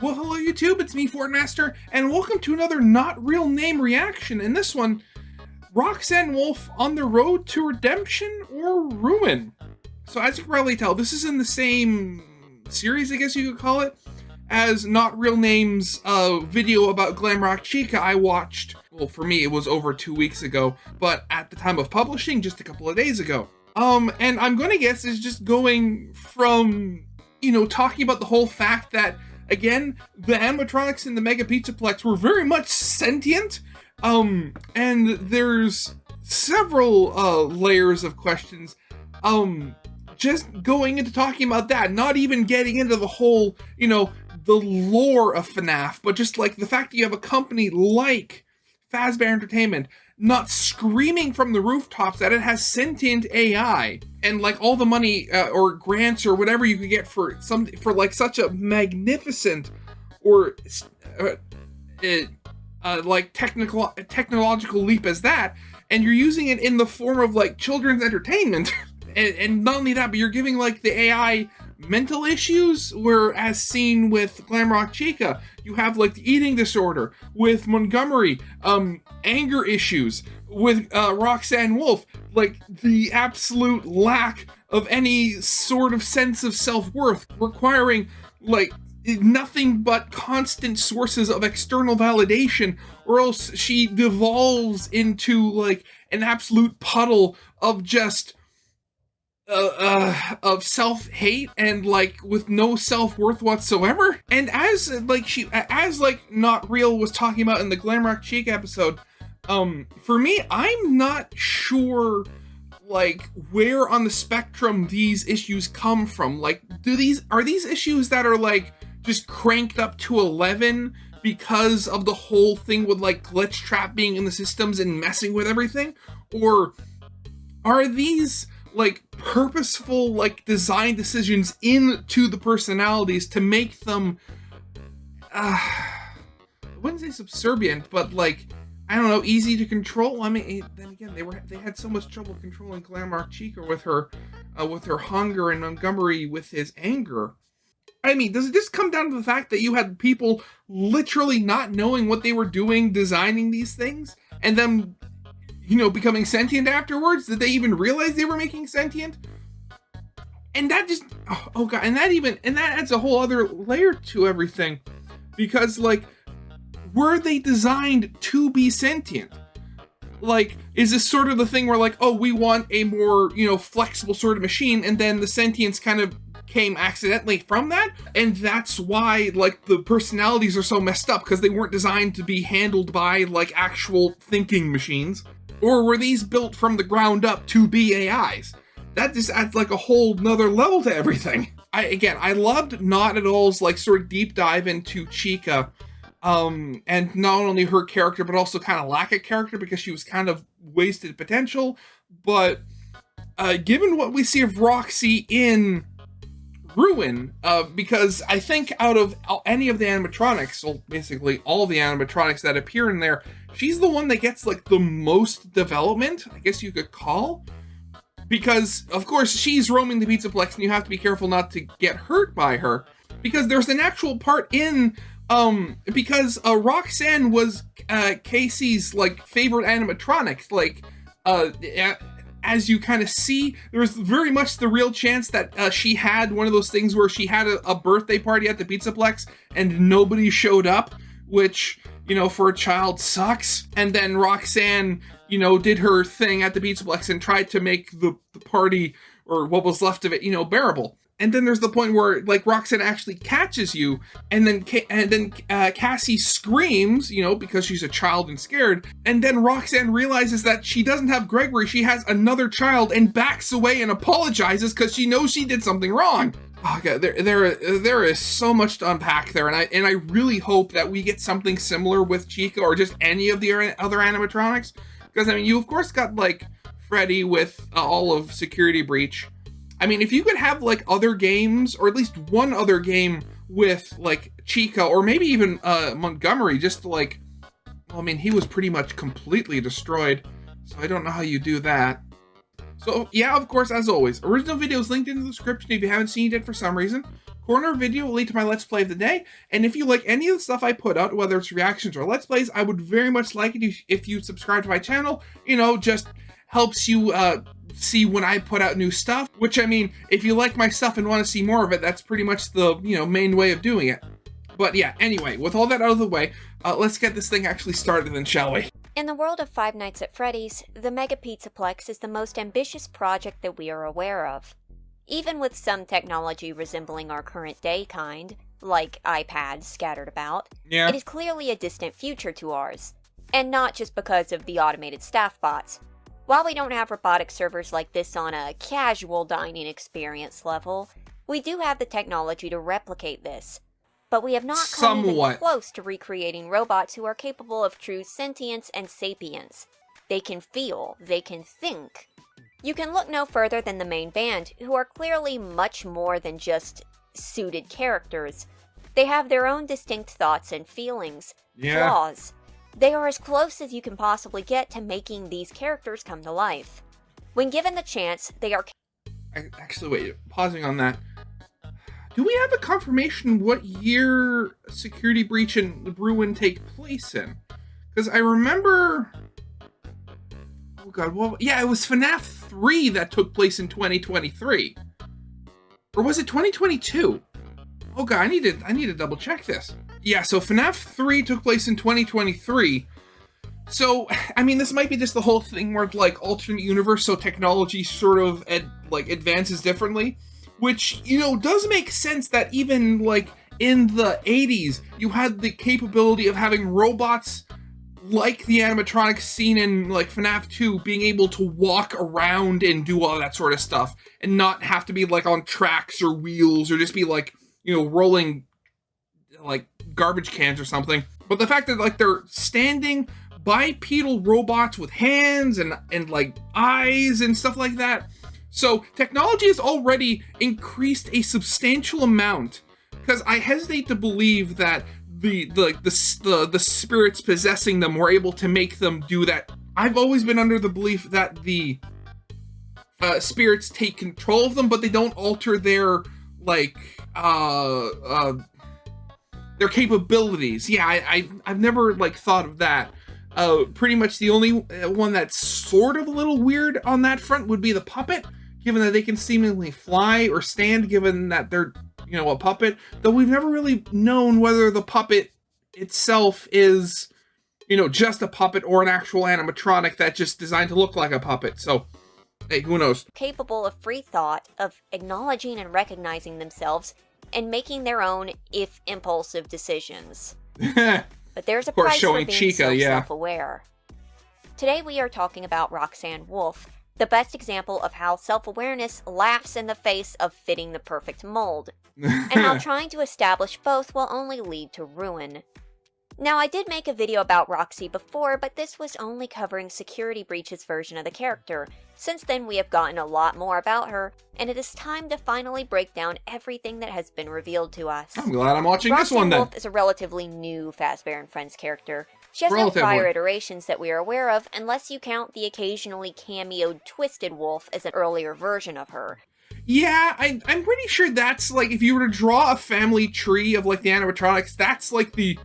Well, hello YouTube, it's me, Fortmaster, and welcome to another Not Real Name reaction. In this one, Roxanne Wolf on the road to redemption or ruin. So as you can probably tell, this is in the same series, I guess you could call it, as Not Real Name's video about Glamrock Chica I watched. Well, for me, it was over 2 weeks ago, but at the time of publishing, just a couple of days ago. And I'm gonna guess is just going from, talking about the whole fact that again, the animatronics in the Mega Pizzaplex were very much sentient, and there's several layers of questions, just going into talking about that, not even getting into the whole, the lore of FNAF, but just like the fact that you have a company like Fazbear Entertainment not screaming from the rooftops that it has sentient AI and like all the money or grants or whatever you could get for like such a magnificent or like technological leap as that, and you're using it in the form of like children's entertainment. And not only that, but you're giving like the AI mental issues, where as seen with Glamrock Chica, you have like the eating disorder, with Montgomery, anger issues, with Roxanne Wolf, like the absolute lack of any sort of sense of self-worth, requiring like nothing but constant sources of external validation, or else she devolves into like an absolute puddle of just of self-hate and like with no self-worth whatsoever. And as Not Real was talking about in the Glamrock Chica episode, for me, I'm not sure like where on the spectrum these issues come from. Like, are these issues that are like just cranked up to 11 because of the whole thing with like glitch trap being in the systems and messing with everything? Or are these like purposeful like design decisions into the personalities to make them I wouldn't say subservient, but like, I don't know, easy to control? I mean, then again, they had so much trouble controlling Glamrock Chica with her hunger and Montgomery with his anger. I mean, does it just come down to the fact that you had people literally not knowing what they were doing designing these things, and then becoming sentient afterwards? Did they even realize they were making sentient? And that just, oh god, and that adds a whole other layer to everything, because like, were they designed to be sentient? Like, is this sort of the thing where like, oh, we want a more, flexible sort of machine, and then the sentience kind of came accidentally from that, and that's why like the personalities are so messed up, because they weren't designed to be handled by like actual thinking machines? Or were these built from the ground up to be AIs? That just adds like a whole nother level to everything. I loved Not At All's like sort of deep dive into Chica, and not only her character, but also kind of lack of character, because she was kind of wasted potential. But given what we see of Roxy in Ruin, because I think out of any of the animatronics, well, basically all the animatronics that appear in there, she's the one that gets like the most development, I guess you could call, because of course she's roaming the Pizzaplex and you have to be careful not to get hurt by her, because there's an actual part in because Roxanne was Casey's like favorite animatronic. Like as you kind of see, there's very much the real chance that she had one of those things where she had a birthday party at the Pizzaplex and nobody showed up, which, for a child sucks. And then Roxanne, did her thing at the Pizzaplex and tried to make the party, or what was left of it, bearable. And then there's the point where like Roxanne actually catches you, and then Cassie screams, because she's a child and scared. And then Roxanne realizes that she doesn't have Gregory, she has another child, and backs away and apologizes because she knows she did something wrong. Oh god, there is so much to unpack there, and I really hope that we get something similar with Chica or just any of the other animatronics, because I mean, you of course got like Freddy with all of Security Breach. I mean, if you could have like other games, or at least one other game with like Chica, or maybe even Montgomery, just like, well, I mean, he was pretty much completely destroyed, so I don't know how you do that. So yeah, of course, as always, original video is linked in the description if you haven't seen it for some reason. corner video will lead to my Let's Play of the day, and if you like any of the stuff I put out, whether it's reactions or Let's Plays, I would very much like it if you subscribe to my channel. You know, just helps you see when I put out new stuff, which, I mean, if you like my stuff and want to see more of it, that's pretty much the, you know, main way of doing it. But yeah, anyway, with all that out of the way, let's get this thing actually started then, shall we? In the world of Five Nights at Freddy's, the Mega Pizzaplex is the most ambitious project that we are aware of. Even with some technology resembling our current day kind, like iPads scattered about, it is clearly a distant future to ours. And not just because of the automated staff bots. While we don't have robotic servers like this on a casual dining experience level, we do have the technology to replicate this. But we have not come even close to recreating robots who are capable of true sentience and sapience. They can feel, they can think. You can look no further than the main band, who are clearly much more than just suited characters. They have their own distinct thoughts and feelings, flaws. They are as close as you can possibly get to making these characters come to life. When given the chance, they are... Actually, wait, pausing on that. Do we have a confirmation what year Security Breach and Ruin take place in? Because I remember... Oh god, well, yeah, it was FNAF 3 that took place in 2023. Or was it 2022? Oh god, I need to double check this. Yeah, so FNAF 3 took place in 2023. So, I mean, this might be just the whole thing where, like, alternate universe, so technology sort of, advances differently. Which, you know, does make sense that even, like, in the 80s, you had the capability of having robots like the animatronics seen in, like, FNAF 2 being able to walk around and do all that sort of stuff. And not have to be, like, on tracks or wheels or just be, like, you know, rolling, like, garbage cans or something. But the fact that, like, they're standing bipedal robots with hands and like, eyes and stuff like that. So, technology has already increased a substantial amount, because I hesitate to believe that the spirits possessing them were able to make them do that. I've always been under the belief that the spirits take control of them, but they don't alter their, like, their capabilities. Yeah, I've never, like, thought of that. Pretty much the only one that's sort of a little weird on that front would be the puppet, given that they can seemingly fly or stand, given that they're, you know, a puppet. Though we've never really known whether the puppet itself is, you know, just a puppet or an actual animatronic that's just designed to look like a puppet. So, hey, who knows? Capable of free thought, of acknowledging and recognizing themselves, and making their own, if impulsive, decisions. But there's a price for being self-aware. Today we are talking about Roxanne Wolf, the best example of how self-awareness laughs in the face of fitting the perfect mold, and how trying to establish both will only lead to ruin. Now, I did make a video about Roxy before, but this was only covering Security Breach's version of the character. Since then, we have gotten a lot more about her, and it is time to finally break down everything that has been revealed to us. I'm glad I'm watching this one, then. Roxanne Wolf is a relatively new Fazbear and Friends character. She has no prior iterations that we are aware of, unless you count the occasionally cameoed Twisted Wolf as an earlier version of her. Yeah, I'm pretty sure that's, like, if you were to draw a family tree of, like, the animatronics, that's, like, the...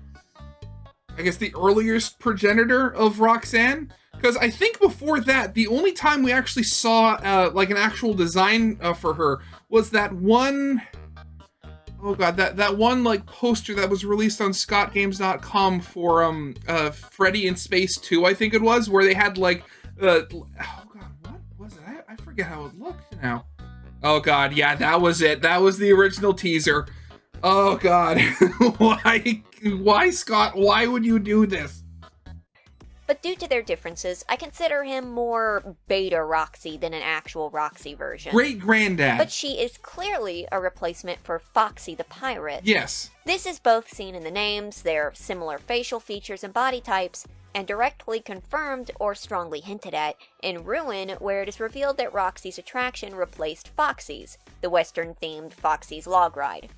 I guess the earliest progenitor of Roxanne, because I think before that, the only time we actually saw like an actual design for her was that one, oh god, that one, like, poster that was released on scottgames.com for Freddy in Space 2, I think it was, where they had, like, oh god, what was it? I forget how it looked now. Oh god, yeah, that was it. That was the original teaser. Oh god, why, Scott? Why would you do this? But due to their differences, I consider him more beta Roxy than an actual Roxy version. Great granddad. But she is clearly a replacement for Foxy the Pirate. Yes. This is both seen in the names, their similar facial features and body types, and directly confirmed or strongly hinted at in Ruin, where it is revealed that Roxy's attraction replaced Foxy's, the Western-themed Foxy's Log Ride.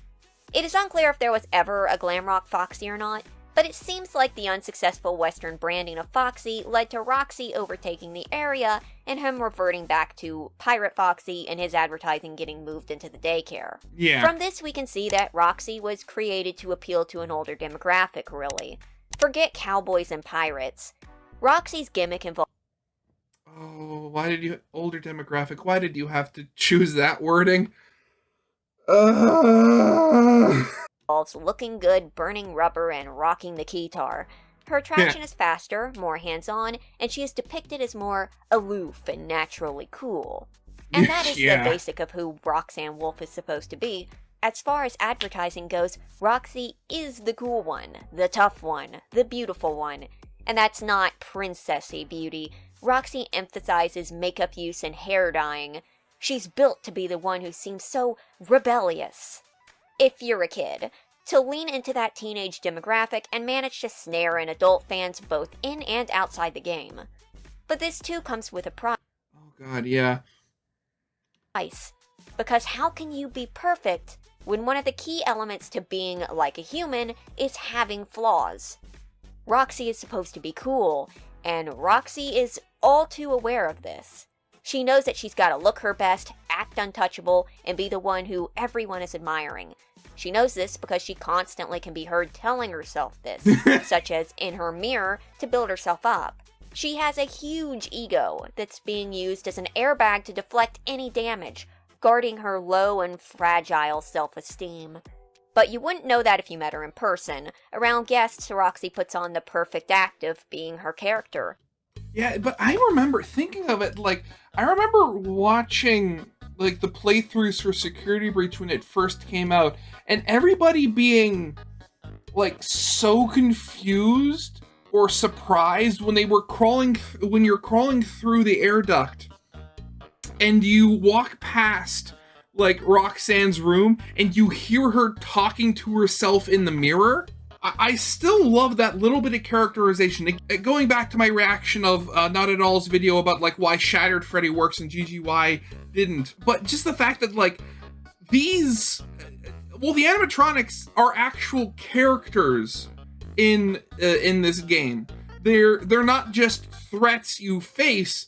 It is unclear if there was ever a glam rock Foxy or not, But it seems like the unsuccessful Western branding of Foxy led to Roxy overtaking the area and him reverting back to Pirate Foxy and his advertising getting moved into the daycare. Yeah. From this we can see that Roxy was created to appeal to an older demographic, really. Forget cowboys and pirates. Roxy's gimmick involves older demographic, why did you have to choose that wording? looking good, burning rubber, and rocking the keytar. Her attraction is faster, more hands-on, and she is depicted as more aloof and naturally cool. And that is the basic of who Roxanne Wolf is supposed to be. As far as advertising goes, Roxy is the cool one, the tough one, the beautiful one. And that's not princessy beauty. Roxy emphasizes makeup use and hair dyeing. She's built to be the one who seems so rebellious. If you're a kid, to lean into that teenage demographic and manage to snare in adult fans both in and outside the game. But this too comes with a price. Oh god, yeah. Because how can you be perfect when one of the key elements to being like a human is having flaws? Roxy is supposed to be cool, and Roxy is all too aware of this. She knows that she's got to look her best, act untouchable, and be the one who everyone is admiring. She knows this because she constantly can be heard telling herself this, such as in her mirror to build herself up. She has a huge ego that's being used as an airbag to deflect any damage, guarding her low and fragile self-esteem. But you wouldn't know that if you met her in person. Around guests, Roxy puts on the perfect act of being her character. Yeah, but I remember thinking of it, like, I remember watching, like, the playthroughs for Security Breach when it first came out, and everybody being, like, so confused or surprised when you're crawling through the air duct, and you walk past, like, Roxanne's room, and you hear her talking to herself in the mirror. I still love that little bit of characterization. Going back to my reaction of Not At All's video about, like, why Shattered Freddy works and GGY didn't. But just the fact that, like, these... Well, the animatronics are actual characters in this game. They're not just threats you face.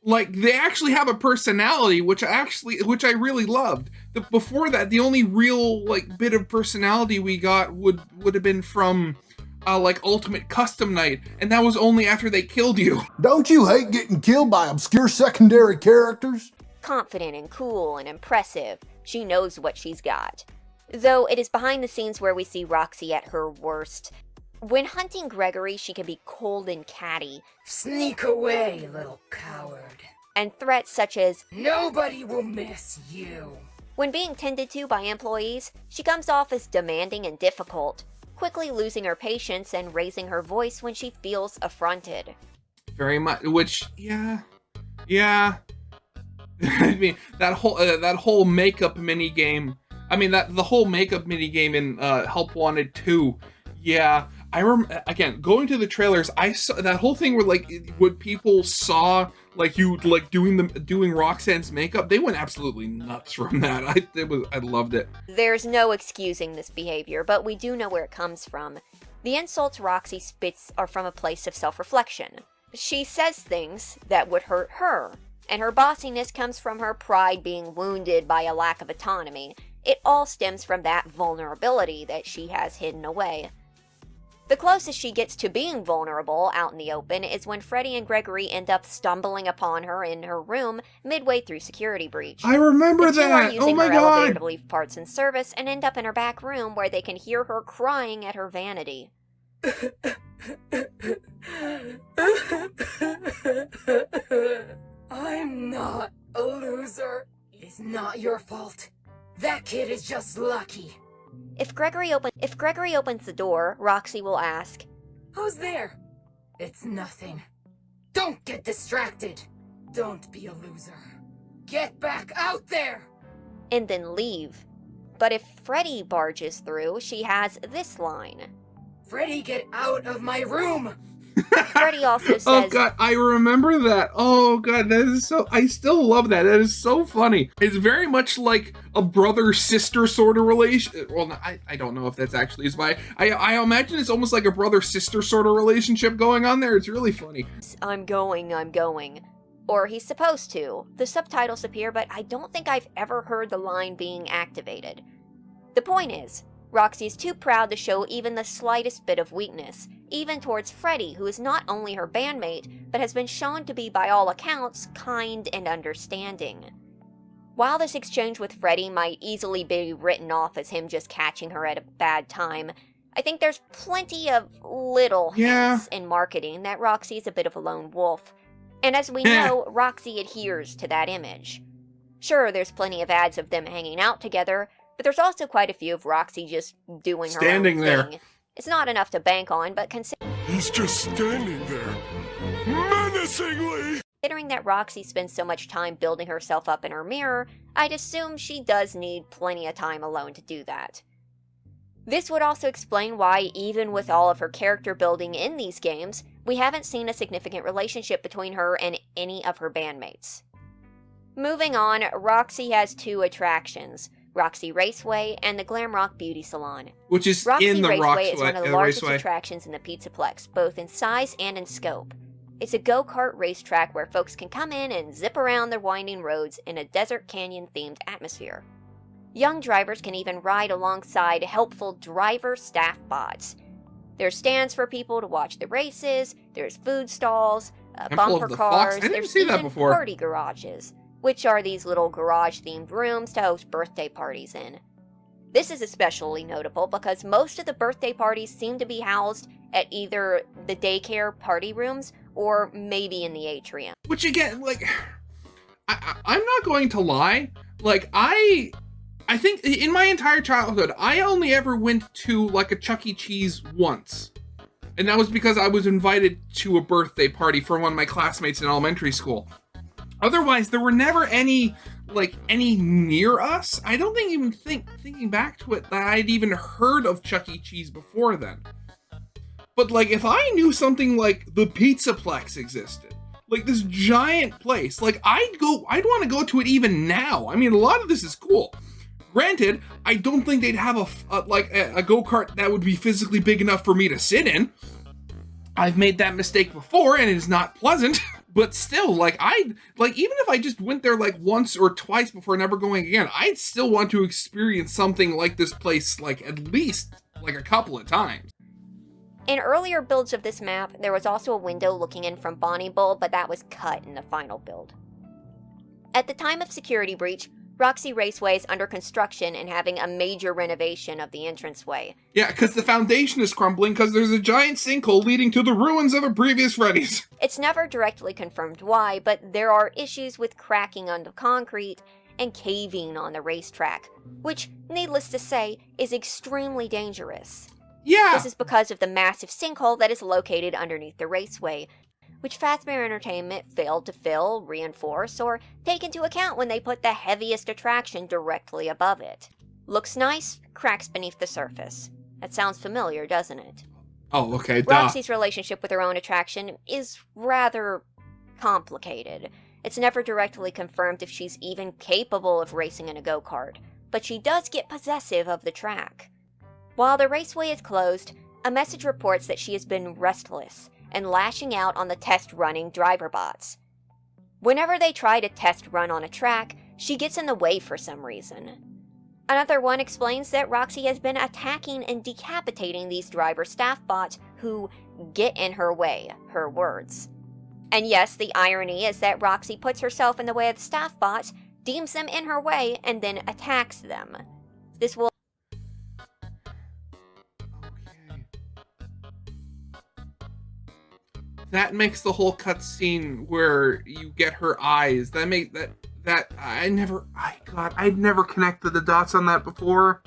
Like, they actually have a personality, which I really loved. Before that, the only real, like, bit of personality we got would have been from, like, Ultimate Custom Night, and that was only after they killed you. Don't you hate getting killed by obscure secondary characters? Confident and cool and impressive, she knows what she's got. Though it is behind the scenes where we see Roxy at her worst. When hunting Gregory, she can be cold and catty. Sneak away, little coward. And threats such as, nobody will miss you. When being tended to by employees, she comes off as demanding and difficult, quickly losing her patience and raising her voice when she feels affronted. Very much, which, yeah. I mean, that whole makeup minigame. I mean, the whole makeup minigame in Help Wanted 2. Yeah, again, going to the trailers, I saw that whole thing where, like, when people saw, like, you, like, doing Roxanne's makeup, they went absolutely nuts from that. I loved it. There's no excusing this behavior, but we do know where it comes from. The insults Roxy spits are from a place of self-reflection. She says things that would hurt her, and her bossiness comes from her pride being wounded by a lack of autonomy. It all stems from that vulnerability that she has hidden away. The closest she gets to being vulnerable out in the open is when Freddy and Gregory end up stumbling upon her in her room midway through Security Breach. I remember the two that! Are using Oh my her god! elevator to leave parts in service and end up in her back room where they can hear her crying at her vanity. I'm not a loser. It's not your fault. That kid is just lucky. If Gregory opens the door, Roxy will ask, Who's there? It's nothing. Don't get distracted. Don't be a loser. Get back out there! and then leave. But if Freddy barges through, she has this line. Freddy, get out of my room! Freddy also says... Oh god, I remember that. Oh god, that is so... I still love that. That is so funny. It's very much like a brother-sister sort of relation. Well, I don't know if that's actually is why. I imagine it's almost like a brother-sister sort of relationship going on there. It's really funny. I'm going. Or he's supposed to. The subtitles appear, but I don't think I've ever heard the line being activated. The point is, Roxy is too proud to show even the slightest bit of weakness, even towards Freddy, who is not only her bandmate, but has been shown to be, by all accounts, kind and understanding. While this exchange with Freddy might easily be written off as him just catching her at a bad time, I think there's plenty of little hints in marketing that Roxy is a bit of a lone wolf. And as we know, Roxy adheres to that image. Sure, there's plenty of ads of them hanging out together, but there's also quite a few of Roxy just doing her own thing. It's not enough to bank on, but He's just standing there, menacingly! Considering that Roxy spends so much time building herself up in her mirror, I'd assume she does need plenty of time alone to do that. This would also explain why, even with all of her character building in these games, we haven't seen a significant relationship between her and any of her bandmates. Moving on, Roxy has 2 attractions, Roxy Raceway and the Glam Rock Beauty Salon. Which is Roxy in the Raceway is one of the largest Raceway. attractions in the Pizzaplex, both in size and in scope. It's a go-kart racetrack where folks can come in and zip around the winding roads in a desert canyon-themed atmosphere. Young drivers can even ride alongside helpful driver staff bots. There's stands for people to watch the races, there's food stalls, bumper cars, there's even party garages, which are these little garage-themed rooms to host birthday parties in. This is especially notable because most of the birthday parties seem to be housed at either the daycare party rooms or maybe in the atrium. Which again, like, I'm not going to lie, like, I think in my entire childhood, I only ever went to like a Chuck E. Cheese once. And that was because I was invited to a birthday party for one of my classmates in elementary school. Otherwise, there were never any near us. I don't think even thinking back to it that I'd even heard of Chuck E. Cheese before then. But like, if I knew something like the Pizzaplex existed, like this giant place, like I'd want to go to it even now. I mean, a lot of this is cool. Granted, I don't think they'd have a go-kart that would be physically big enough for me to sit in. I've made that mistake before and it is not pleasant, but still, like even if I just went there like once or twice before never going again, I'd still want to experience something like this place like at least like a couple of times. In earlier builds of this map, there was also a window looking in from Bonnie Bull, but that was cut in the final build. At the time of Security Breach, Roxy Raceway is under construction and having a major renovation of the entranceway. Yeah, because the foundation is crumbling because there's a giant sinkhole leading to the ruins of a previous Freddy's. It's never directly confirmed why, but there are issues with cracking on the concrete and caving on the racetrack, which, needless to say, is extremely dangerous. Yeah. This is because of the massive sinkhole that is located underneath the raceway, which Fazbear Entertainment failed to fill, reinforce, or take into account when they put the heaviest attraction directly above it. Looks nice, cracks beneath the surface. That sounds familiar, doesn't it? Oh, okay, duh. Roxy's relationship with her own attraction is rather complicated. It's never directly confirmed if she's even capable of racing in a go-kart, but she does get possessive of the track. While the raceway is closed, a message reports that she has been restless and lashing out on the test-running driver bots. Whenever they try to test run on a track, she gets in the way for some reason. Another one explains that Roxy has been attacking and decapitating these driver staff bots who get in her way, her words. And yes, the irony is that Roxy puts herself in the way of the staff bots, deems them in her way, and then attacks them. This will That makes the whole cutscene where you get her eyes. I'd never connected the dots on that before.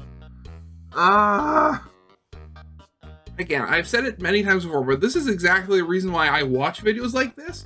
Again, I've said it many times before, but this is exactly the reason why I watch videos like this.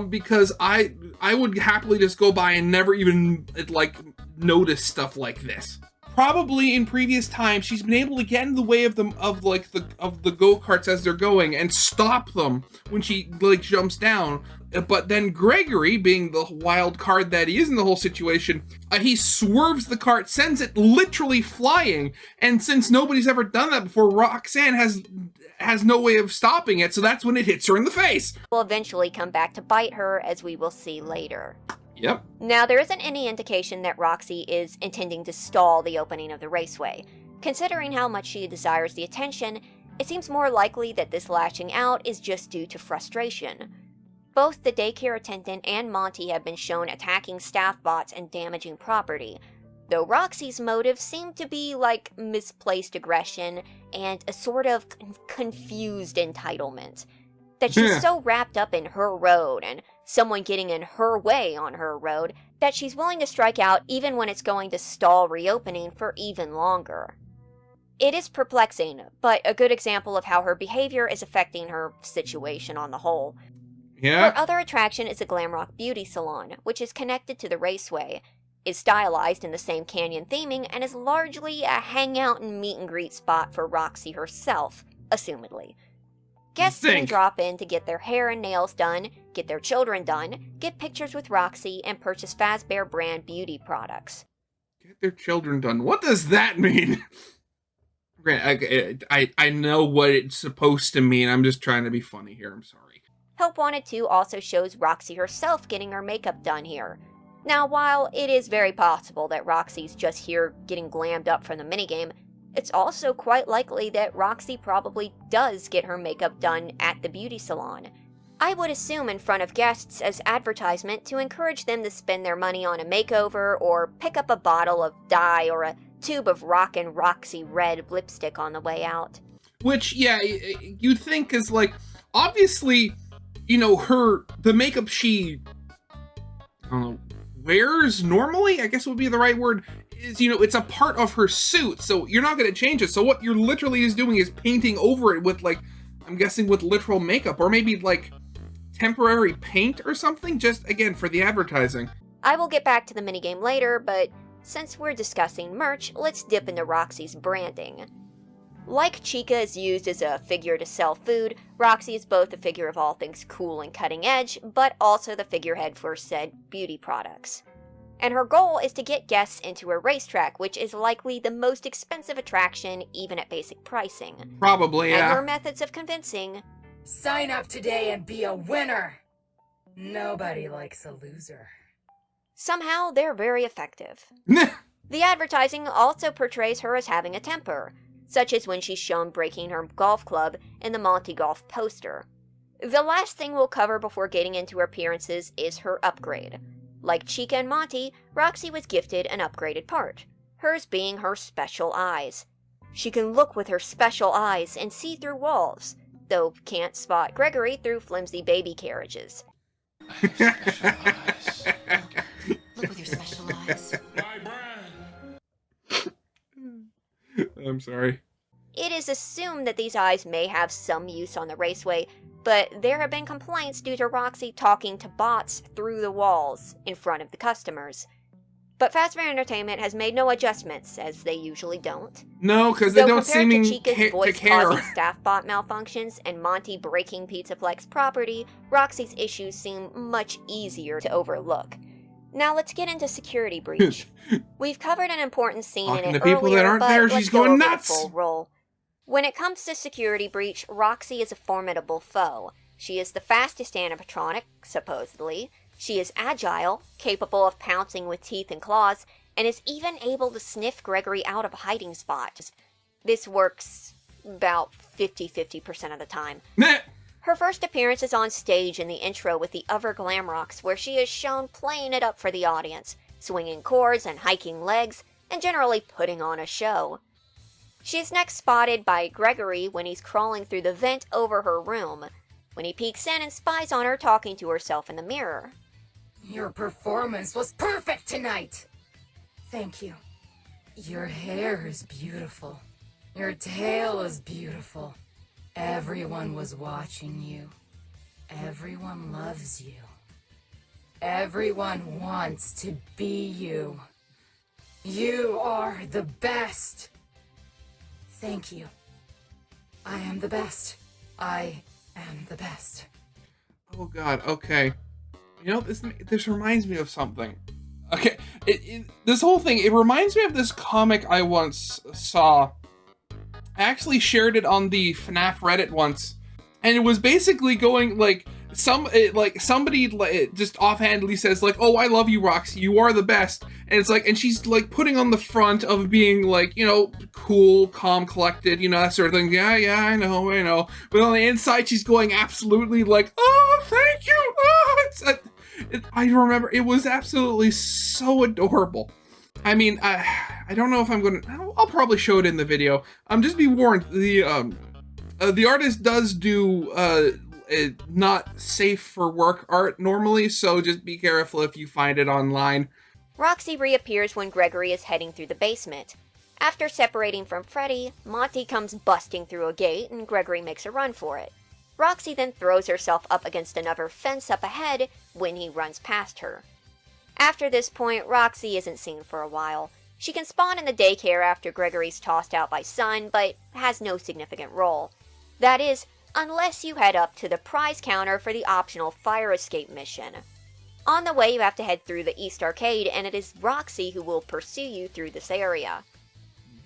Because I would happily just go by and never even like notice stuff like this probably in previous times she's been able to get in the way of the go-karts as they're going and stop them when she like jumps down. But then Gregory, being the wild card that he is in the whole situation, he swerves the cart, sends it literally flying, and since nobody's ever done that before, Roxanne has no way of stopping it, so that's when it hits her in the face. Will eventually come back to bite her, as we will see later. Yep. Now, there isn't any indication that Roxy is intending to stall the opening of the Raceway. Considering how much she desires the attention, it seems more likely that this lashing out is just due to frustration. Both the daycare attendant and Monty have been shown attacking staff bots and damaging property, though Roxy's motives seem to be like misplaced aggression and a sort of confused entitlement. That she's so wrapped up in her road and someone getting in her way on her road that she's willing to strike out even when it's going to stall reopening for even longer. It is perplexing, but a good example of how her behavior is affecting her situation on the whole. Yeah. Her other attraction is a Glamrock beauty salon, which is connected to the Raceway, is stylized in the same canyon theming, and is largely a hangout and meet and greet spot for Roxy herself, assumedly. Guests can drop in to get their hair and nails done, get their children done, get pictures with Roxy, and purchase Fazbear brand beauty products. Get their children done. What does that mean? I know what it's supposed to mean. I'm just trying to be funny here. I'm sorry. Help Wanted 2 also shows Roxy herself getting her makeup done here. Now, while it is very possible that Roxy's just here getting glammed up from the minigame, it's also quite likely that Roxy probably does get her makeup done at the beauty salon. I would assume in front of guests as advertisement to encourage them to spend their money on a makeover or pick up a bottle of dye or a tube of Rockin' Roxy red lipstick on the way out. Which, yeah, you'd think is like, obviously, you know, the makeup she, I don't know, wears normally, I guess would be the right word, is, you know, it's a part of her suit, so you're not going to change it. So what you're literally is doing is painting over it with, like, I'm guessing with literal makeup, or maybe, like, temporary paint or something, just, again, for the advertising. I will get back to the minigame later, but since we're discussing merch, let's dip into Roxy's branding. Like Chica is used as a figure to sell food, Roxy is both a figure of all things cool and cutting edge, but also the figurehead for said beauty products. And her goal is to get guests into a racetrack, which is likely the most expensive attraction even at basic pricing. Probably, yeah. And her methods of convincing: sign up today and be a winner. Nobody likes a loser. Somehow, they're very effective. The advertising also portrays her as having a temper, such as when she's shown breaking her golf club in the Monty Golf poster. The last thing we'll cover before getting into her appearances is her upgrade. Like Chica and Monty, Roxy was gifted an upgraded part, hers being her special eyes. She can look with her special eyes and see through walls, though can't spot Gregory through flimsy baby carriages. Look with your special eyes. I'm sorry. It is assumed that these eyes may have some use on the Raceway, but there have been complaints due to Roxy talking to bots through the walls in front of the customers. But Fazbear Entertainment has made no adjustments, as they usually don't. No, because they don't seem to Chica's voice to care. causing staff bot malfunctions and Monty breaking Pizzaplex property, Roxy's issues seem much easier to overlook. Now let's get into Security Breach. We've covered an important scene Talking in it to people earlier, that aren't but there, let's she's go going over nuts. the full role. When it comes to Security Breach, Roxy is a formidable foe. She is the fastest animatronic, supposedly. She is agile, capable of pouncing with teeth and claws, and is even able to sniff Gregory out of a hiding spot. This works about 50% of the time. Her first appearance is on stage in the intro with the other Glamrocks, where she is shown playing it up for the audience, swinging cords and hiking legs, and generally putting on a show. She is next spotted by Gregory when he's crawling through the vent over her room, when he peeks in and spies on her talking to herself in the mirror. Your performance was perfect tonight. Thank you. Your hair is beautiful. Your tail is beautiful. Everyone was watching you. Everyone loves you. Everyone wants to be you. You are the best. Thank you. I am the best. I am the best. Oh God. Okay. You know, this reminds me of something. Okay, this whole thing, it reminds me of this comic I once saw. I actually shared it on the FNAF Reddit once, and it was basically going like somebody just offhandedly says like, "Oh, I love you, Roxy. You are the best." And it's like, and she's like putting on the front of being like, you know, cool, calm, collected, you know, that sort of thing. Yeah, I know. But on the inside, she's going absolutely like, "Oh, thank you." Oh, I remember it was absolutely so adorable. I mean, I don't know if I'll probably show it in the video. Just be warned, the artist does do not safe for work art normally, so just be careful if you find it online. Roxy reappears when Gregory is heading through the basement. After separating from Freddy, Monty comes busting through a gate and Gregory makes a run for it. Roxy then throws herself up against another fence up ahead when he runs past her. After this point, Roxy isn't seen for a while. She can spawn in the daycare after Gregory's tossed out by Sun, but has no significant role. That is, unless you head up to the prize counter for the optional fire escape mission. On the way, you have to head through the East Arcade, and it is Roxy who will pursue you through this area.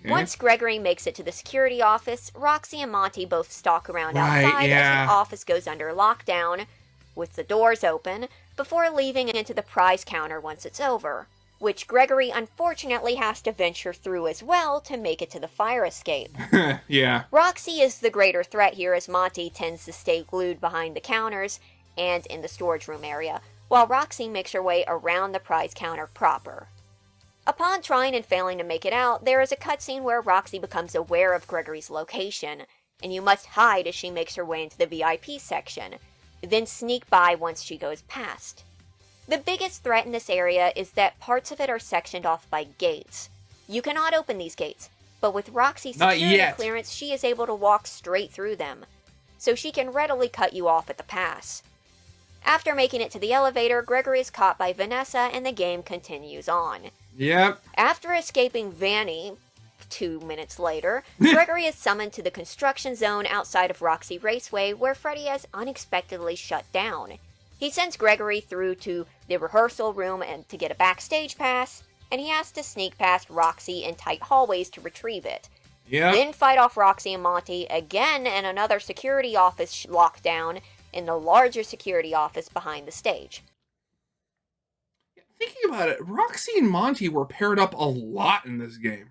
Okay. Once Gregory makes it to the security office, Roxy and Monty both stalk around outside as the office goes under lockdown, with the doors open, before leaving into the prize counter once it's over, which Gregory unfortunately has to venture through as well to make it to the fire escape. Yeah. Roxy is the greater threat here as Monty tends to stay glued behind the counters and in the storage room area, while Roxy makes her way around the prize counter proper. Upon trying and failing to make it out, there is a cutscene where Roxy becomes aware of Gregory's location, and you must hide as she makes her way into the VIP section, then sneak by once she goes past. The biggest threat in this area is that parts of it are sectioned off by gates. You cannot open these gates, but with Roxy's security clearance, she is able to walk straight through them, so she can readily cut you off at the pass. After making it to the elevator, Gregory is caught by Vanessa and the game continues on. Yep. After escaping Vanny, 2 minutes later, Gregory is summoned to the construction zone outside of Roxy Raceway where Freddy has unexpectedly shut down. He sends Gregory through to the rehearsal room and to get a backstage pass, and he has to sneak past Roxy in tight hallways to retrieve it. Yeah. Then fight off Roxy and Monty again in another security office lockdown in the larger security office behind the stage. Thinking about it, Roxy and Monty were paired up a lot in this game.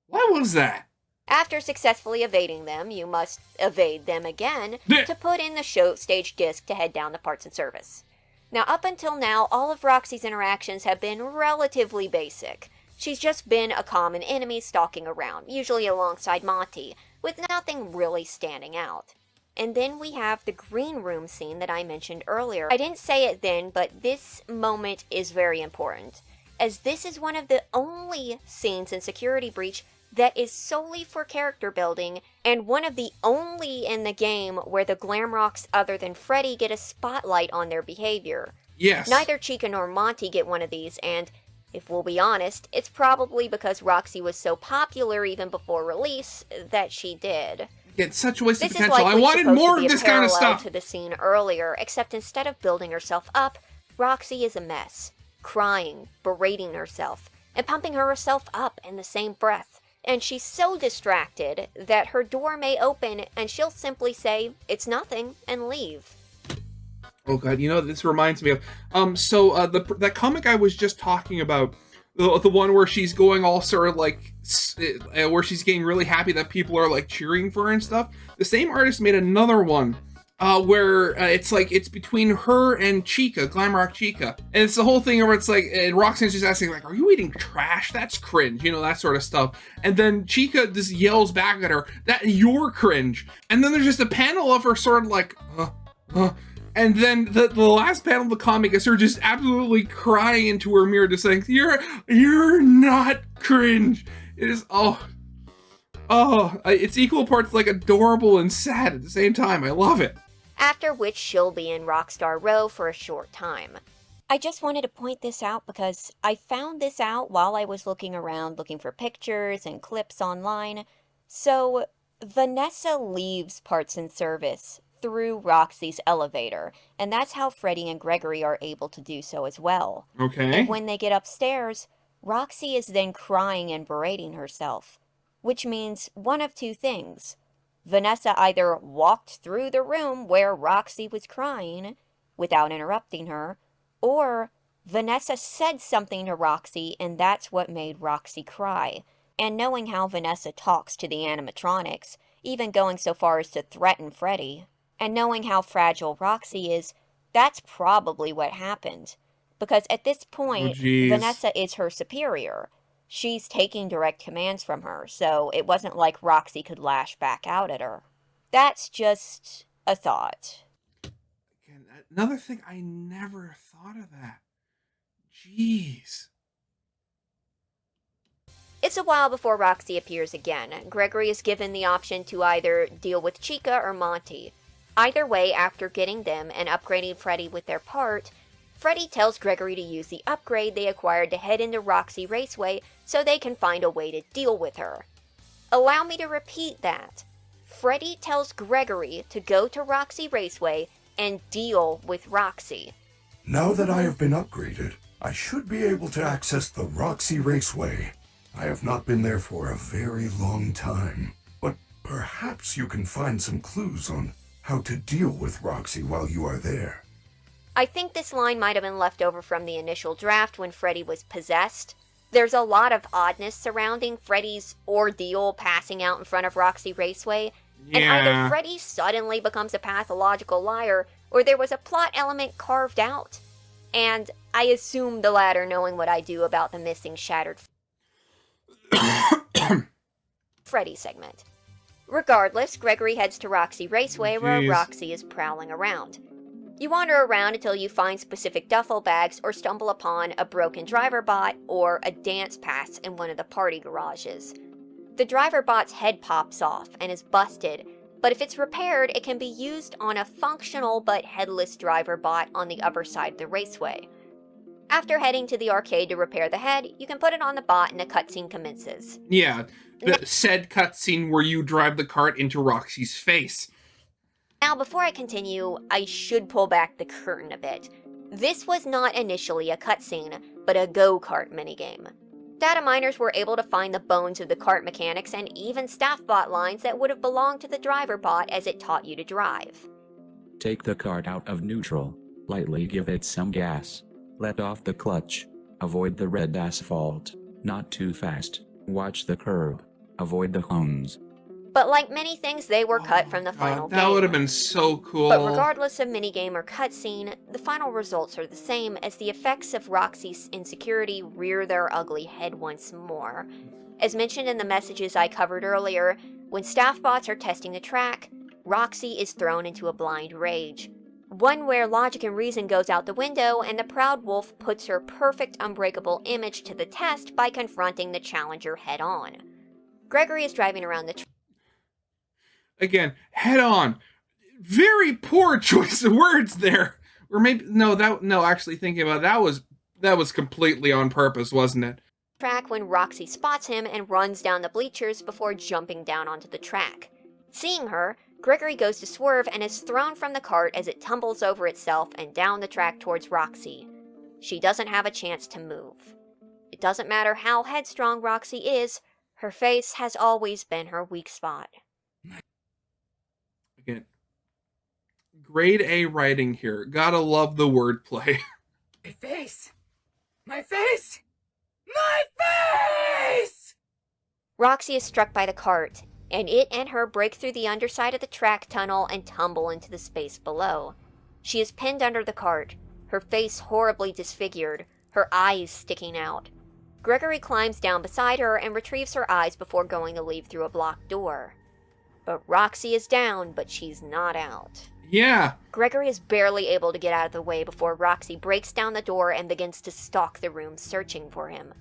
Why was that? After successfully evading them, you must evade them again to put in the show stage disc to head down the parts and service. Now, up until now, all of Roxy's interactions have been relatively basic. She's just been a common enemy stalking around, usually alongside Monty, with nothing really standing out. And then we have the green room scene that I mentioned earlier. I didn't say it then, but this moment is very important, as this is one of the only scenes in Security Breach that is solely for character building, and one of the only in the game where the Glamrocks other than Freddy get a spotlight on their behavior. Yes. Neither Chica nor Monty get one of these, and if we'll be honest, it's probably because Roxy was so popular even before release that she did. It's such a waste of This potential. I wanted more of this kind of stuff. To the scene earlier, except instead of building herself up, Roxy is a mess, crying, berating herself, and pumping herself up in the same breath. And she's so distracted that her door may open and she'll simply say, "It's nothing," and leave. Oh God, you know, this reminds me of, that comic I was just talking about, the one where she's going all sort of like, where she's getting really happy that people are like cheering for her and stuff. The same artist made another one, where it's like, it's between her and Chica, Glamrock Chica. And it's the whole thing where it's like, and Roxanne's just asking like, "Are you eating trash? That's cringe," you know, that sort of stuff. And then Chica just yells back at her, "That you're cringe." And then there's just a panel of her sort of like, and then the last panel of the comic is her just absolutely crying into her mirror, just saying, you're not cringe. It is, it's equal parts like adorable and sad at the same time. I love it. After which she'll be in Rockstar Row for a short time. I just wanted to point this out because I found this out while I was looking around looking for pictures and clips online. So, Vanessa leaves parts and service through Roxy's elevator, and that's how Freddy and Gregory are able to do so as well. Okay. And when they get upstairs, Roxy is then crying and berating herself, which means one of two things. Vanessa either walked through the room where Roxy was crying without interrupting her, or Vanessa said something to Roxy and that's what made Roxy cry. And knowing how Vanessa talks to the animatronics, even going so far as to threaten Freddy, and knowing how fragile Roxy is, that's probably what happened. Because at this point, Vanessa is her superior. She's taking direct commands from her, so it wasn't like Roxy could lash back out at her. That's just a thought. Again, another thing, I never thought of that. Jeez. It's a while before Roxy appears again. Gregory is given the option to either deal with Chica or Monty. Either way, after getting them and upgrading Freddy with their part, Freddy tells Gregory to use the upgrade they acquired to head into Roxy Raceway so they can find a way to deal with her. Allow me to repeat that. Freddy tells Gregory to go to Roxy Raceway and deal with Roxy. Now that I have been upgraded, I should be able to access the Roxy Raceway. I have not been there for a very long time, but perhaps you can find some clues on how to deal with Roxy while you are there. I think this line might have been left over from the initial draft when Freddy was possessed. There's a lot of oddness surrounding Freddy's ordeal passing out in front of Roxy Raceway, and either Freddy suddenly becomes a pathological liar, or there was a plot element carved out. And I assume the latter, knowing what I do about the missing shattered Freddy segment. Regardless, Gregory heads to Roxy Raceway where Roxy is prowling around. You wander around until you find specific duffel bags or stumble upon a broken driver bot or a dance pass in one of the party garages. The driver bot's head pops off and is busted, but if it's repaired, it can be used on a functional but headless driver bot on the upper side of the raceway. After heading to the arcade to repair the head, you can put it on the bot and a cutscene commences. Yeah, the said cutscene where you drive the cart into Roxy's face. Now, before I continue, I should pull back the curtain a bit. This was not initially a cutscene, but a go-kart minigame. Data miners were able to find the bones of the kart mechanics and even staff bot lines that would have belonged to the driver bot as it taught you to drive. Take the cart out of neutral. Lightly give it some gas. Let off the clutch. Avoid the red asphalt. Not too fast. Watch the curb. Avoid the homes. But like many things, they were cut from the final game. That would have been so cool. But regardless of minigame or cutscene, the final results are the same as the effects of Roxy's insecurity rear their ugly head once more. As mentioned in the messages I covered earlier, when staff bots are testing the track, Roxy is thrown into a blind rage. One where logic and reason goes out the window and the proud wolf puts her perfect unbreakable image to the test by confronting the challenger head on. Gregory is driving around the Again, head on. Very poor choice of words there. Or maybe actually thinking about it, that was completely on purpose, wasn't it? track when Roxy spots him and runs down the bleachers before jumping down onto the track. Seeing her, Gregory goes to swerve and is thrown from the cart as it tumbles over itself and down the track towards Roxy. She doesn't have a chance to move. It doesn't matter how headstrong Roxy is, her face has always been her weak spot. Again, grade A writing here. Gotta love the wordplay. My face! My face! My face! Roxy is struck by the cart, and it and her break through the underside of the track tunnel and tumble into the space below. She is pinned under the cart, her face horribly disfigured, her eyes sticking out. Gregory climbs down beside her and retrieves her eyes before going to leave through a blocked door. But Roxy is down, but she's not out. Yeah. Gregory is barely able to get out of the way before Roxy breaks down the door and begins to stalk the room, searching for him.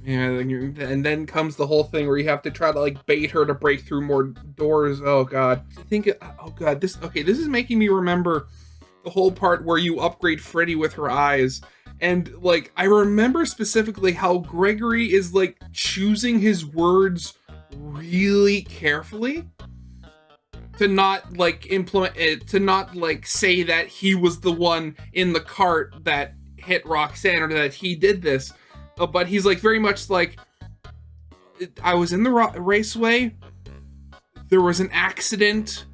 Yeah, and then comes the whole thing where you have to try to bait her to break through more doors. Oh god. This is making me remember the whole part where you upgrade Freddy with her eyes. And, like, I remember specifically how Gregory is, like, choosing his words really carefully to not, like, implement it, to not, like, say that he was the one in the cart that hit Roxanne or that he did this. But he's, like, very much like, I was in the raceway, there was an accident,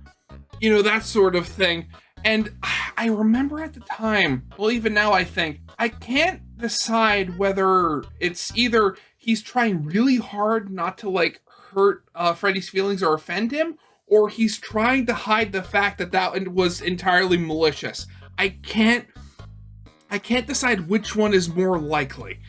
you know, that sort of thing. And I remember at the time, well, even now I think, I can't decide whether it's either he's trying really hard not to, like, hurt Freddy's feelings or offend him, or he's trying to hide the fact that that was entirely malicious. I can't decide which one is more likely.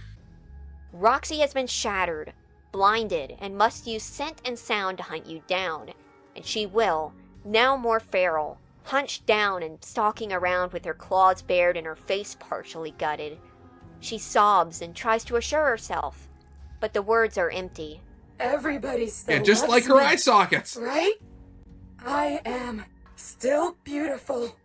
Roxy has been shattered, blinded, and must use scent and sound to hunt you down. And she will, now more feral, hunched down and stalking around with her claws bared and her face partially gutted. She sobs and tries to assure herself, but the words are empty. Everybody still Yeah, just loves like her me, eye sockets. right? I am still beautiful.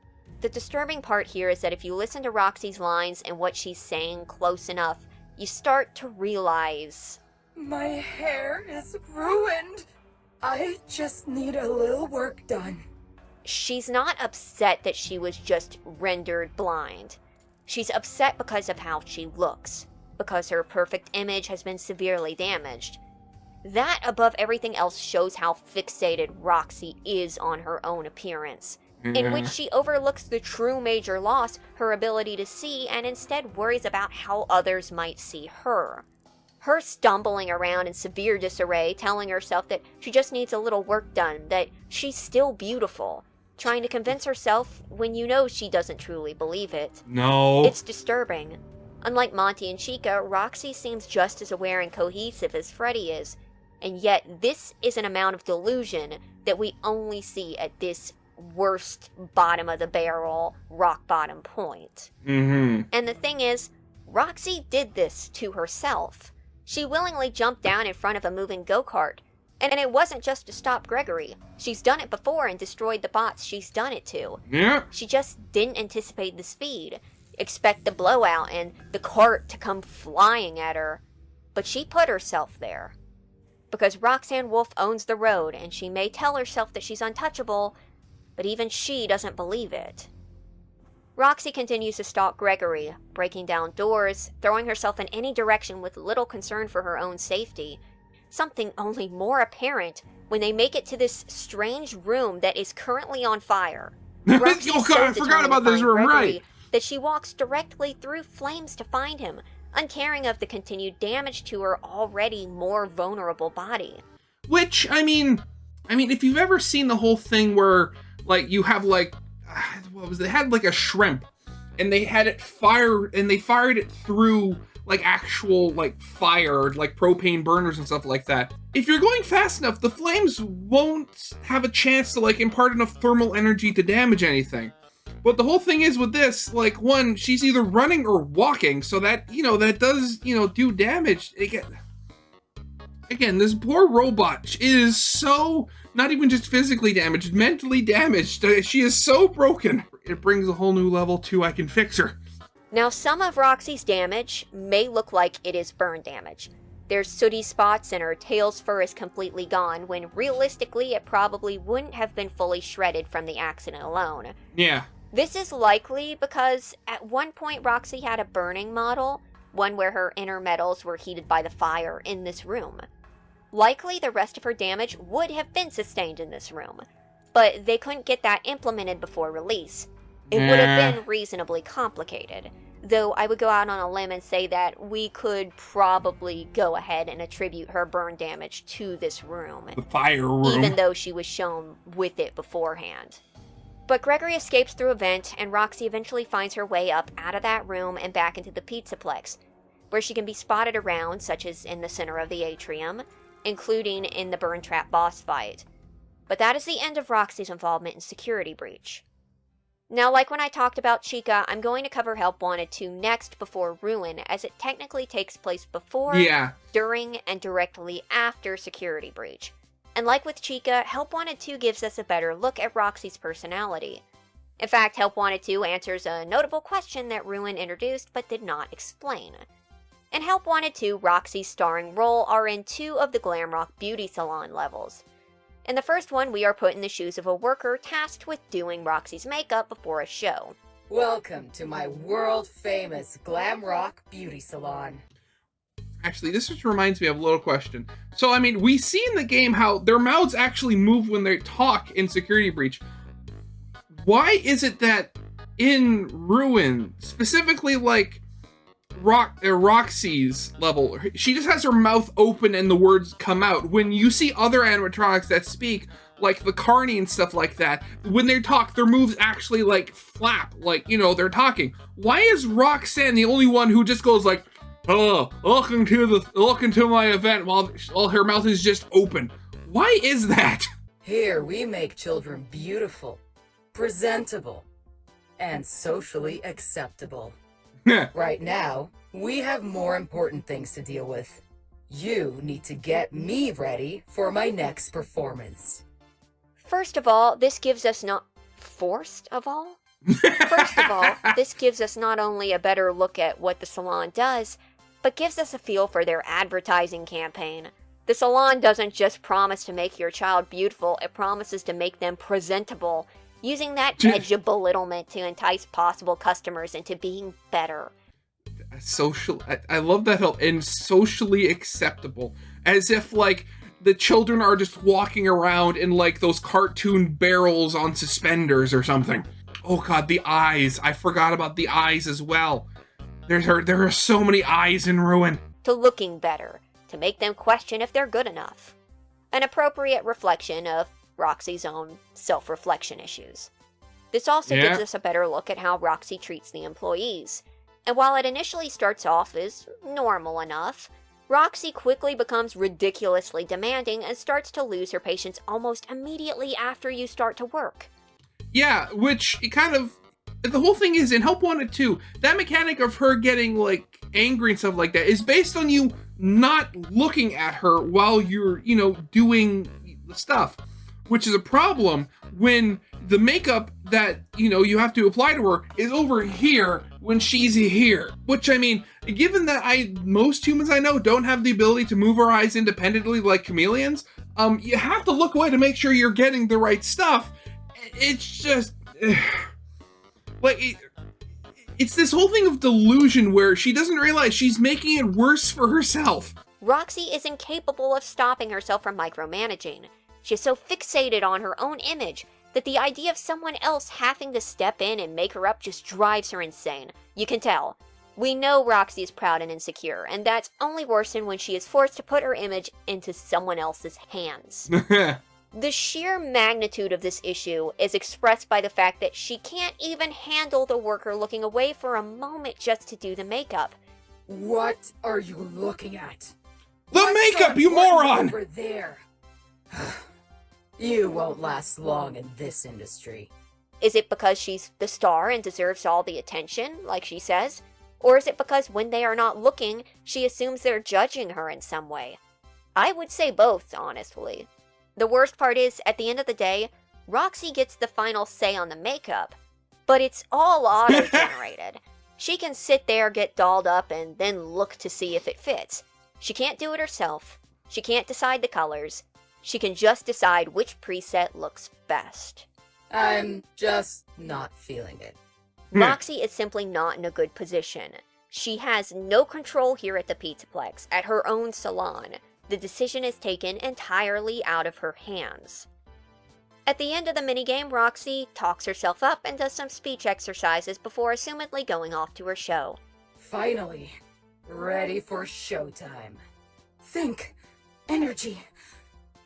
The disturbing part here is that if you listen to Roxy's lines and what she's saying close enough, you start to realize... My hair is ruined. I just need a little work done. She's not upset that she was just rendered blind. She's upset because of how she looks, because her perfect image has been severely damaged. That, above everything else, shows how fixated Roxy is on her own appearance, in which she overlooks the true major loss, her ability to see, and instead worries about how others might see her. Her stumbling around in severe disarray, telling herself that she just needs a little work done, that she's still beautiful, trying to convince herself when you know she doesn't truly believe it. No. It's disturbing. Unlike Monty and Chica, Roxy seems just as aware and cohesive as Freddy is, and yet this is an amount of delusion that we only see at this worst bottom of the barrel, rock bottom point. And the thing is, Roxy did this to herself. She willingly jumped down in front of a moving go-kart. And it wasn't just to stop Gregory. She's done it before and destroyed the bots she's done it to. Yeah. She just didn't anticipate the speed, expect the blowout and the cart to come flying at her. But she put herself there. Because Roxanne Wolf owns the road, and she may tell herself that she's untouchable, but even she doesn't believe it. Roxy continues to stalk Gregory, breaking down doors, throwing herself in any direction with little concern for her own safety. Something only more apparent when they make it to this strange room that is currently on fire. Roxy Oh god, I forgot about this room, right? That she walks directly through flames to find him, uncaring of the continued damage to her already more vulnerable body. Which, I mean, if you've ever seen the whole thing where, like, you have, like, what was it? They had, like, a shrimp, and they had it fired, and they fired it through, like, actual, like, fire, like, propane burners and stuff like that. If you're going fast enough, the flames won't have a chance to, like, impart enough thermal energy to damage anything. But the whole thing is with this, like, one, she's either running or walking, so that, you know, that does, you know, do damage. Again, this poor robot is so, not even just physically damaged, mentally damaged. She is so broken. It brings a whole new level to I can fix her. Now, some of Roxy's damage may look like it is burn damage. There's sooty spots and her tail's fur is completely gone, when realistically it probably wouldn't have been fully shredded from the accident alone. Yeah. This is likely because at one point Roxy had a burning model, one where her inner metals were heated by the fire in this room. Likely the rest of her damage would have been sustained in this room, but they couldn't get that implemented before release. It would have been reasonably complicated, though I would go out on a limb and say that we could probably go ahead and attribute her burn damage to this room. The fire room. Even though she was shown with it beforehand. But Gregory escapes through a vent, and Roxy eventually finds her way up out of that room and back into the Pizzaplex, where she can be spotted around, such as in the center of the atrium, including in the Burn Trap boss fight. But that is the end of Roxy's involvement in Security Breach. Now, like when I talked about Chica, I'm going to cover Help Wanted 2 next before Ruin, as it technically takes place before, during, and directly after Security Breach. And like with Chica, Help Wanted 2 gives us a better look at Roxy's personality. In fact, Help Wanted 2 answers a notable question that Ruin introduced but did not explain. In Help Wanted 2, Roxy's starring role are in 2 of the Glamrock beauty salon levels. In the first one, we are put in the shoes of a worker tasked with doing Roxy's makeup before a show. Welcome to my world-famous Glamrock beauty salon. Actually, this just reminds me of a little question. So, I mean, we see in the game how their mouths actually move when they talk in Security Breach. Why is it that in Ruin, specifically like Roxy's level, she just has her mouth open and the words come out? When you see other animatronics that speak, like the Carney and stuff like that, when they talk, their moves actually like flap, like, you know, they're talking. Why is Roxanne the only one who just goes like, "Oh, welcome to my event," while her mouth is just open? Why is that? Here we make children beautiful, presentable, and socially acceptable. Right now, we have more important things to deal with. You need to get me ready for my next performance. First of all, this gives us not... First of all, this gives us not only a better look at what the salon does, but gives us a feel for their advertising campaign. The salon doesn't just promise to make your child beautiful, it promises to make them presentable, using that edge of belittlement to entice possible customers into being better. I love that help, and socially acceptable. As if, like, the children are just walking around in, like, those cartoon barrels on suspenders or something. Oh god, the eyes. I forgot about the eyes as well. There are so many eyes in Ruin. To looking better, to make them question if they're good enough. An appropriate reflection of Roxy's own self-reflection issues. This also gives us a better look at how Roxy treats the employees. And while it initially starts off as normal enough, Roxy quickly becomes ridiculously demanding and starts to lose her patience almost immediately after you start to work. Yeah, which it kind of... The whole thing is, in Help Wanted 2, that mechanic of her getting, like, angry and stuff like that is based on you not looking at her while you're, you know, doing the stuff. Which is a problem when the makeup that, you know, you have to apply to her is over here when she's here. Which, I mean, given that most humans I know don't have the ability to move our eyes independently like chameleons, you have to look away to make sure you're getting the right stuff. It's just... like, it's this whole thing of delusion where she doesn't realize she's making it worse for herself. Roxy is incapable of stopping herself from micromanaging. She is so fixated on her own image that the idea of someone else having to step in and make her up just drives her insane. You can tell. We know Roxy is proud and insecure, and that's only worsened when she is forced to put her image into someone else's hands. The sheer magnitude of this issue is expressed by the fact that she can't even handle the worker looking away for a moment just to do the makeup. What are you looking at? The makeup, you moron! Over there. You won't last long in this industry. Is it because she's the star and deserves all the attention, like she says? Or is it because when they are not looking, she assumes they're judging her in some way? I would say both, honestly. The worst part is, at the end of the day, Roxy gets the final say on the makeup, but it's all auto-generated. She can sit there, get dolled up, and then look to see if it fits. She can't do it herself. She can't decide the colors. She can just decide which preset looks best. I'm just not feeling it. Roxy is simply not in a good position. She has no control here at the Pizzaplex, at her own salon. The decision is taken entirely out of her hands. At the end of the minigame, Roxy talks herself up and does some speech exercises before assumedly going off to her show. Finally, ready for showtime. Think, energy,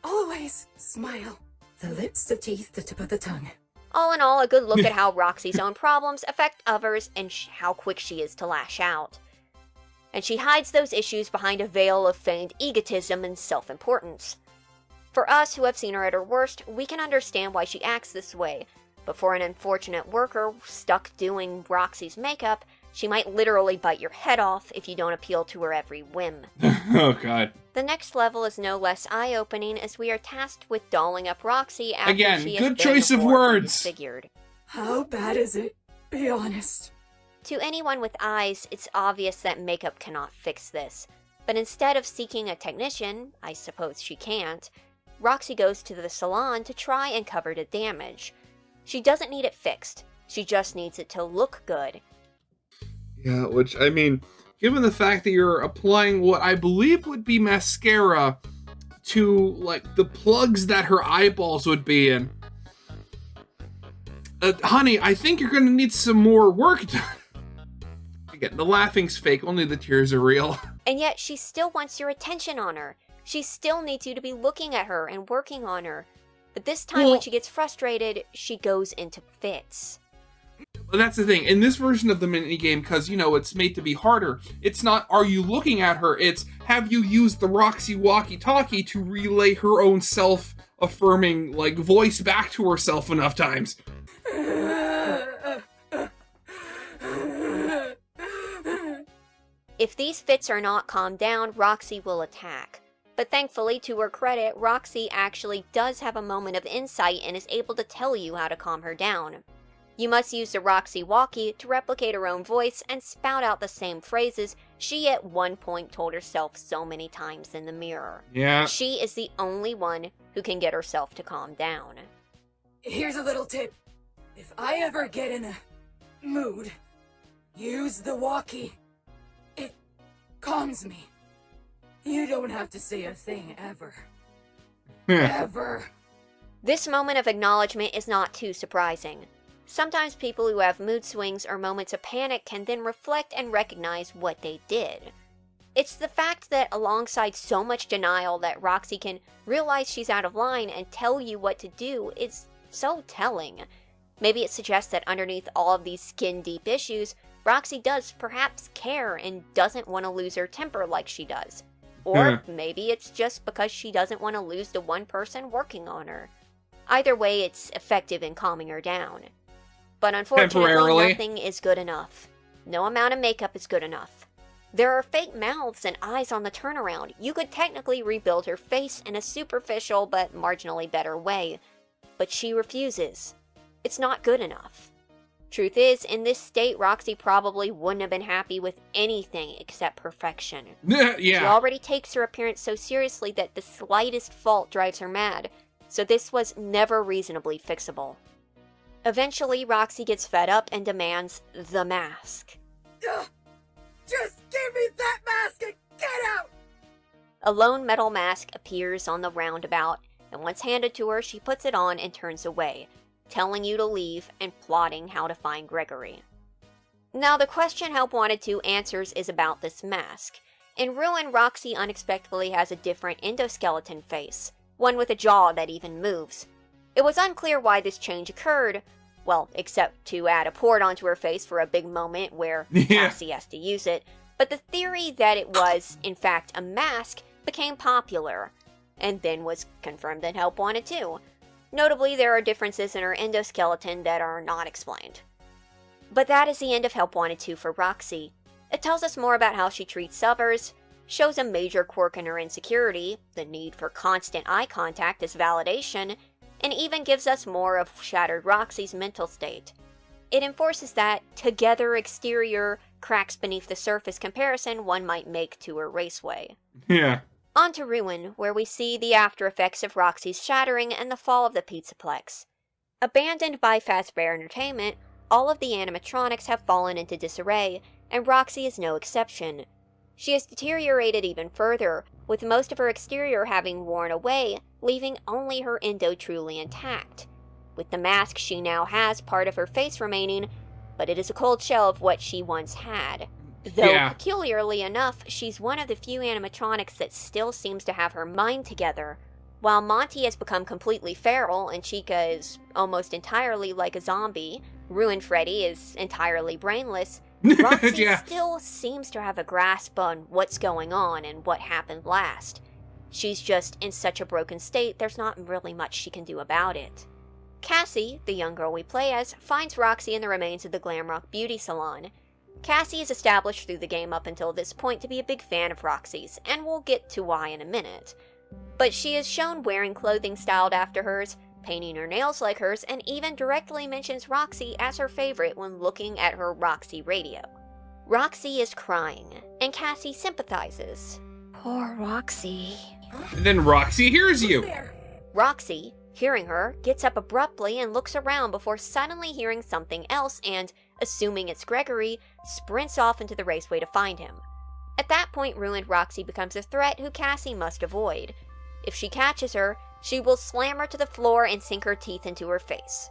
always smile. The lips, the teeth, the tip of the tongue. All in all, a good look at how Roxy's own problems affect others and how quick she is to lash out. And she hides those issues behind a veil of feigned egotism and self-importance. For us who have seen her at her worst, we can understand why she acts this way, but for an unfortunate worker stuck doing Roxy's makeup, she might literally bite your head off if you don't appeal to her every whim. Oh god. The next level is no less eye-opening as we are tasked with dolling up Roxy after Again, she has good been choice of horribly words. disfigured. How bad is it? Be honest. To anyone with eyes, it's obvious that makeup cannot fix this. But instead of seeking a technician, I suppose she can't, Roxy goes to the salon to try and cover the damage. She doesn't need it fixed. She just needs it to look good. Yeah, which, I mean, given the fact that you're applying what I believe would be mascara to, like, the plugs that her eyeballs would be in. Honey, I think you're gonna need some more work done. Again, the laughing's fake, only the tears are real. And yet she still wants your attention on her. She still needs you to be looking at her and working on her. But this time when she gets frustrated, she goes into fits. That's the thing. In this version of the minigame, because, you know, it's made to be harder, it's not, are you looking at her? It's, have you used the Roxy walkie-talkie to relay her own self-affirming, like, voice back to herself enough times? If these fits are not calmed down, Roxy will attack. But thankfully, to her credit, Roxy actually does have a moment of insight and is able to tell you how to calm her down. You must use the Roxy walkie to replicate her own voice and spout out the same phrases she at one point told herself so many times in the mirror. Yeah. She is the only one who can get herself to calm down. Here's a little tip. If I ever get in a mood, use the walkie. It calms me. You don't have to say a thing ever. Ever. This moment of acknowledgement is not too surprising. Sometimes people who have mood swings or moments of panic can then reflect and recognize what they did. It's the fact that alongside so much denial that Roxy can realize she's out of line and tell you what to do is so telling. Maybe it suggests that underneath all of these skin-deep issues, Roxy does perhaps care and doesn't want to lose her temper like she does. Or maybe it's just because she doesn't want to lose the one person working on her. Either way, it's effective in calming her down. But unfortunately, nothing is good enough. No amount of makeup is good enough. There are fake mouths and eyes on the turnaround. You could technically rebuild her face in a superficial but marginally better way. But she refuses. It's not good enough. Truth is, in this state, Roxy probably wouldn't have been happy with anything except perfection. Yeah. She already takes her appearance so seriously that the slightest fault drives her mad, so this was never reasonably fixable. Eventually, Roxy gets fed up and demands the mask. Just give me that mask and get out! A lone metal mask appears on the roundabout, and once handed to her, she puts it on and turns away, telling you to leave and plotting how to find Gregory. Now, the question Help Wanted 2 answers is about this mask. In Ruin, Roxy unexpectedly has a different endoskeleton face, one with a jaw that even moves. It was unclear why this change occurred, well, except to add a port onto her face for a big moment where Cassie has to use it, but the theory that it was, in fact, a mask became popular, and then was confirmed in Help Wanted 2. Notably, there are differences in her endoskeleton that are not explained. But that is the end of Help Wanted 2 for Roxy. It tells us more about how she treats others, shows a major quirk in her insecurity, the need for constant eye contact as validation, and even gives us more of Shattered Roxy's mental state. It enforces that together exterior, cracks beneath the surface comparison one might make to her Raceway. Yeah. On to Ruin, where we see the after effects of Roxy's shattering and the fall of the Pizzaplex. Abandoned by Fazbear Entertainment, all of the animatronics have fallen into disarray, and Roxy is no exception. She has deteriorated even further, with most of her exterior having worn away, leaving only her endo truly intact. With the mask she now has part of her face remaining, but it is a cold shell of what she once had. Though, peculiarly enough, she's one of the few animatronics that still seems to have her mind together. While Monty has become completely feral and Chica is almost entirely like a zombie, Ruin Freddy is entirely brainless, Roxy still seems to have a grasp on what's going on and what happened last. She's just in such a broken state, there's not really much she can do about it. Cassie, the young girl we play as, finds Roxy in the remains of the Glamrock Beauty Salon. Cassie is established through the game up until this point to be a big fan of Roxy's, and we'll get to why in a minute. But she is shown wearing clothing styled after hers, painting her nails like hers, and even directly mentions Roxy as her favorite when looking at her Roxy radio. Roxy is crying, and Cassie sympathizes. Poor Roxy. And then Roxy hears you. Roxy, hearing her, gets up abruptly and looks around before suddenly hearing something else and, assuming it's Gregory, sprints off into the raceway to find him. At that point, ruined Roxy becomes a threat who Cassie must avoid. If she catches her, she will slam her to the floor and sink her teeth into her face.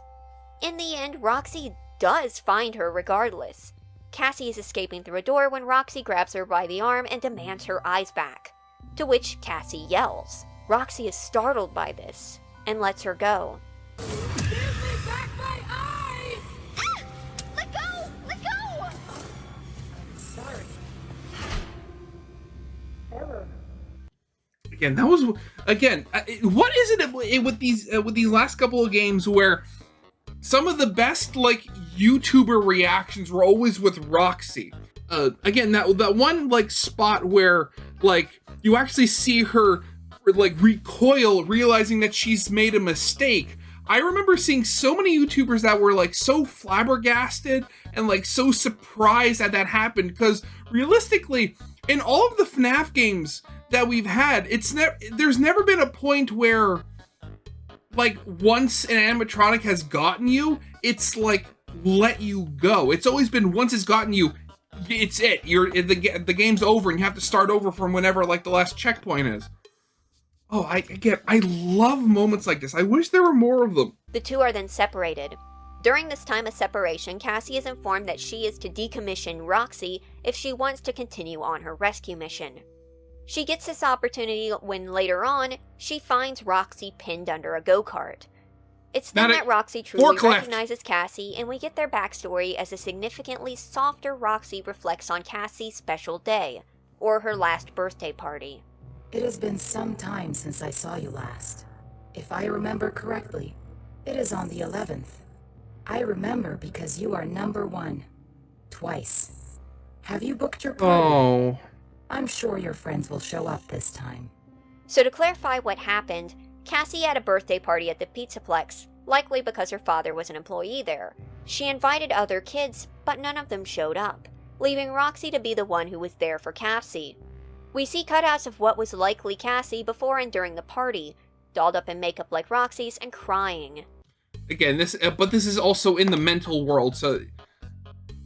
In the end, Roxy does find her regardless. Cassie is escaping through a door when Roxy grabs her by the arm and demands her eyes back, to which Cassie yells. Roxy is startled by this and lets her go. Give me back my eyes! Ah! Let go! Let go! I'm sorry. Again, that was what is it with these last couple of games where some of the best like YouTuber reactions were always with Roxy. Again, that one like spot where like you actually see her like recoil, realizing that she's made a mistake. I remember seeing so many YouTubers that were like so flabbergasted and like so surprised that happened, because realistically, in all of the FNAF games that we've had, there's never been a point where like once an animatronic has gotten you, it's like let you go. It's always been once it's gotten you, it's it. The game's over and you have to start over from whenever like the last checkpoint is. Oh, I love moments like this. I wish there were more of them. The two are then separated. During this time of separation, Cassie is informed that she is to decommission Roxy if she wants to continue on her rescue mission. She gets this opportunity when later on, she finds Roxy pinned under a go-kart. It's then that Roxy truly recognizes Cassie, and we get their backstory as a significantly softer Roxy reflects on Cassie's special day, or her last birthday party. It has been some time since I saw you last. If I remember correctly, it is on the 11th. I remember because you are number 1. Twice. Have you booked your party? Oh. I'm sure your friends will show up this time. So to clarify what happened, Cassie had a birthday party at the Pizzaplex, likely because her father was an employee there. She invited other kids, but none of them showed up, leaving Roxy to be the one who was there for Cassie. We see cutouts of what was likely Cassie before and during the party, dolled up in makeup like Roxy's and crying. Again, this is also in the mental world, so...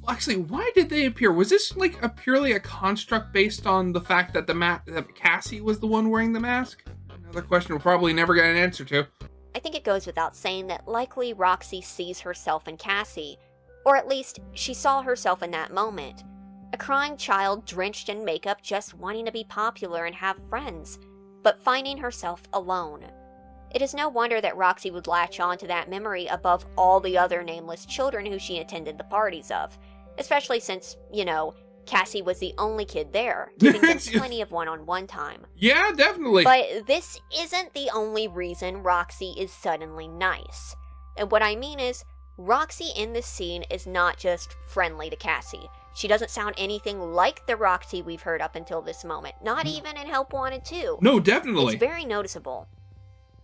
Actually, why did they appear? Was this like purely a construct based on the fact that that Cassie was the one wearing the mask? Another question we'll probably never get an answer to. I think it goes without saying that likely Roxy sees herself in Cassie, or at least she saw herself in that moment. A crying child drenched in makeup just wanting to be popular and have friends, but finding herself alone. It is no wonder that Roxy would latch on to that memory above all the other nameless children who she attended the parties of, especially since, Cassie was the only kid there, giving them plenty of one-on-one time. Yeah, definitely. But this isn't the only reason Roxy is suddenly nice. And what I mean is, Roxy in this scene is not just friendly to Cassie. She doesn't sound anything like the Roxy we've heard up until this moment, not even in Help Wanted 2. No, definitely. It's very noticeable.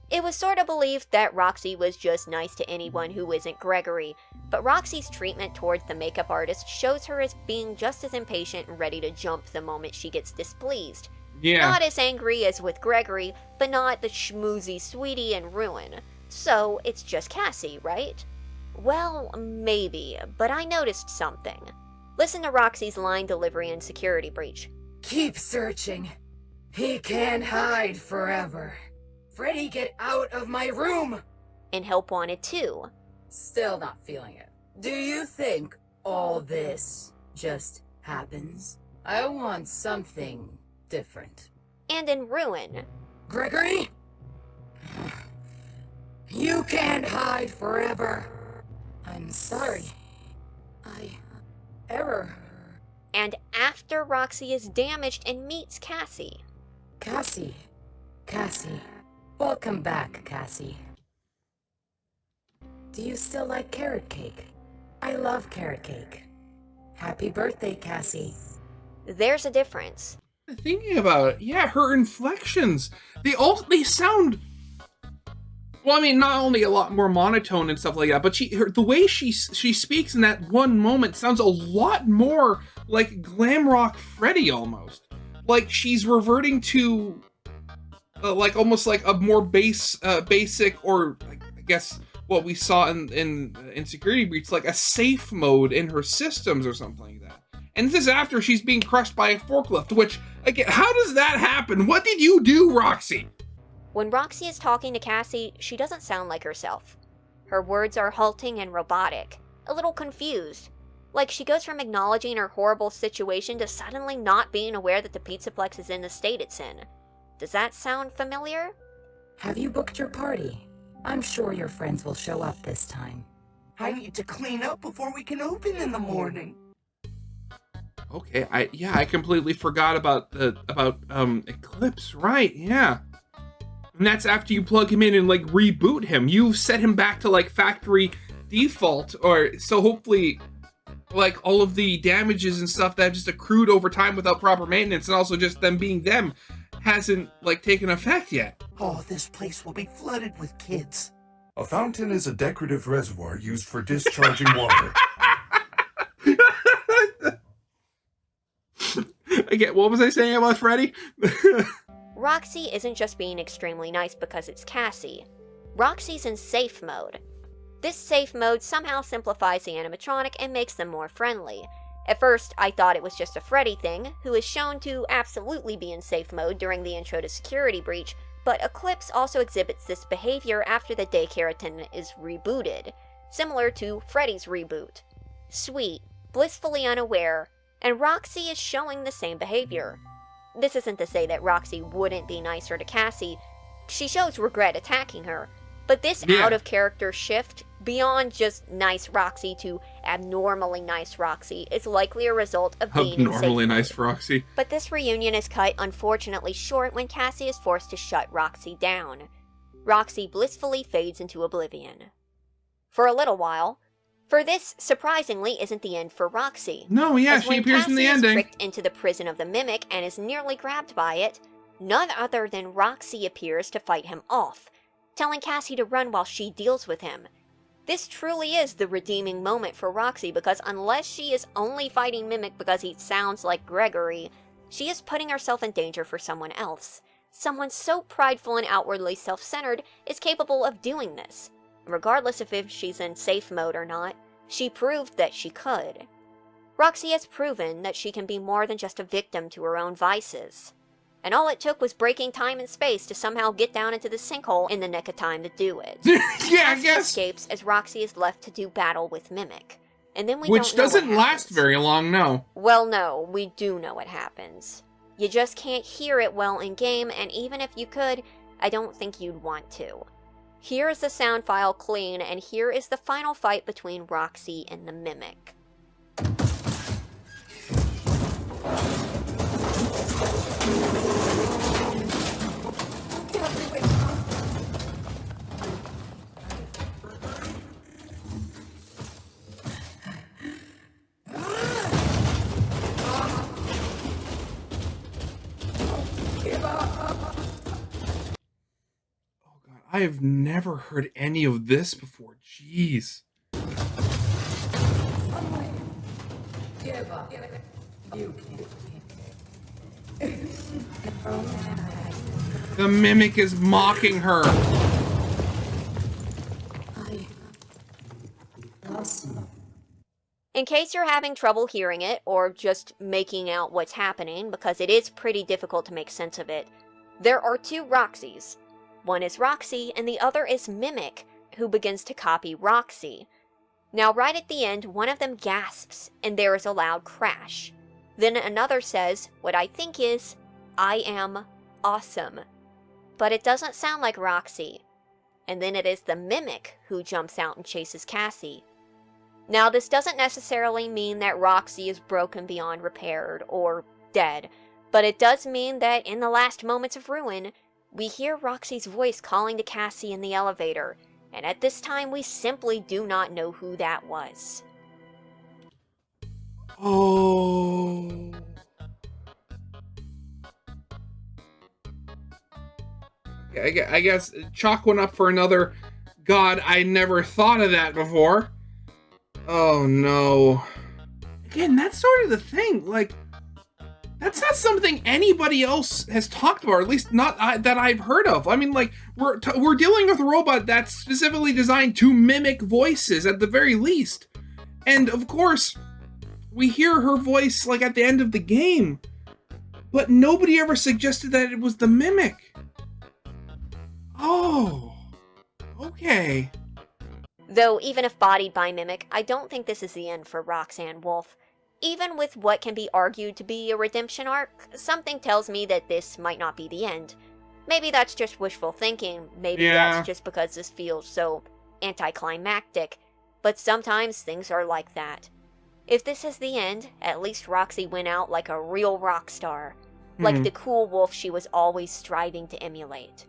It was sort of believed that Roxy was just nice to anyone who isn't Gregory, but Roxy's treatment towards the makeup artist shows her as being just as impatient and ready to jump the moment she gets displeased. Yeah. Not as angry as with Gregory, but not the schmoozy sweetie and ruin. So it's just Cassie, right? Well, maybe, but I noticed something. Listen to Roxy's line delivery in Security Breach. Keep searching. He can't hide forever. Freddy, get out of my room! In Help Wanted 2. Still not feeling it. Do you think all this just happens? I want something different. And in Ruin. Gregory? You can't hide forever. I'm sorry. Error. And after Roxy is damaged and meets Cassie. Cassie. Welcome back, Cassie. Do you still like carrot cake? I love carrot cake. Happy birthday, Cassie. There's a difference. Thinking about it, yeah, her inflections, they sound... Well, I mean, not only a lot more monotone and stuff like that, but the way she speaks in that one moment sounds a lot more like glam rock Freddy almost. Like she's reverting to like almost like a more basic, or I guess what we saw in Security Breach, like a safe mode in her systems or something like that. And this is after she's being crushed by a forklift, which, again, how does that happen? What did you do, Roxy? When Roxy is talking to Cassie, she doesn't sound like herself. Her words are halting and robotic, a little confused. Like she goes from acknowledging her horrible situation to suddenly not being aware that the Pizzaplex is in the state it's in. Does that sound familiar? Have you booked your party? I'm sure your friends will show up this time. I need to clean up before we can open in the morning. Okay, I completely forgot about Eclipse, right? Yeah. And that's after you plug him in and like reboot him. You've set him back to like factory default, or so hopefully like all of the damages and stuff that have just accrued over time without proper maintenance, and also just them being them, hasn't like taken effect yet. Oh, this place will be flooded with kids. A fountain is a decorative reservoir used for discharging water. Again, what was I saying about Freddy? Roxy isn't just being extremely nice because it's Cassie. Roxy's in safe mode. This safe mode somehow simplifies the animatronic and makes them more friendly. At first, I thought it was just a Freddy thing, who is shown to absolutely be in safe mode during the intro to Security Breach, but Eclipse also exhibits this behavior after the daycare attendant is rebooted, similar to Freddy's reboot. Sweet, blissfully unaware, and Roxy is showing the same behavior. This isn't to say that Roxy wouldn't be nicer to Cassie. She shows regret attacking her, but this out-of-character shift beyond just nice Roxy to abnormally nice Roxy is likely a result of being abnormally nice Roxy. But this reunion is cut unfortunately short when Cassie is forced to shut Roxy down. Roxy blissfully fades into oblivion. For a little while. For this, surprisingly, isn't the end for Roxy. No, yeah, As she when appears in the Cassie ending. is tricked into the prison of the Mimic and is nearly grabbed by it, none other than Roxy appears to fight him off, telling Cassie to run while she deals with him. This truly is the redeeming moment for Roxy, because unless she is only fighting Mimic because he sounds like Gregory, she is putting herself in danger for someone else. Someone so prideful and outwardly self-centered is capable of doing this. Regardless of if she's in safe mode or not, she proved that she could. Roxy has proven that she can be more than just a victim to her own vices. And all it took was breaking time and space to somehow get down into the sinkhole in the nick of time to do it. Yeah, I Cassie guess. escapes as Roxy is left to do battle with Mimic. And then we Which don't know doesn't what last happens. very long, no. Well, no, we do know what happens. You just can't hear it well in-game, and even if you could, I don't think you'd want to. Here is the sound file clean, and here is the final fight between Roxy and the Mimic. I have never heard any of this before. Jeez. Give up. You The Mimic is mocking her. In case you're having trouble hearing it, or just making out what's happening, because it is pretty difficult to make sense of it, there are two Roxys. One is Roxy, and the other is Mimic, who begins to copy Roxy. Now right at the end, one of them gasps, and there is a loud crash. Then another says, what I think is, I am awesome. But it doesn't sound like Roxy. And then it is the Mimic who jumps out and chases Cassie. Now this doesn't necessarily mean that Roxy is broken beyond repaired, or dead, but it does mean that in the last moments of ruin, we hear Roxy's voice calling to Cassie in the elevator, and at this time we simply do not know who that was. Oh. I guess chalk one up for another. God, I never thought of that before. Oh no. Again, that's sort of the thing. Like, that's not something anybody else has talked about, or at least not that I've heard of. I mean, like, we're dealing with a robot that's specifically designed to mimic voices at the very least. And of course, we hear her voice like at the end of the game, but nobody ever suggested that it was the mimic. Oh, okay. Though, even if bodied by Mimic, I don't think this is the end for Roxanne Wolf. Even with what can be argued to be a redemption arc, something tells me that this might not be the end. Maybe that's just wishful thinking, maybe that's just because this feels so anticlimactic, but sometimes things are like that. If this is the end, at least Roxy went out like a real rock star, like the cool wolf she was always striving to emulate.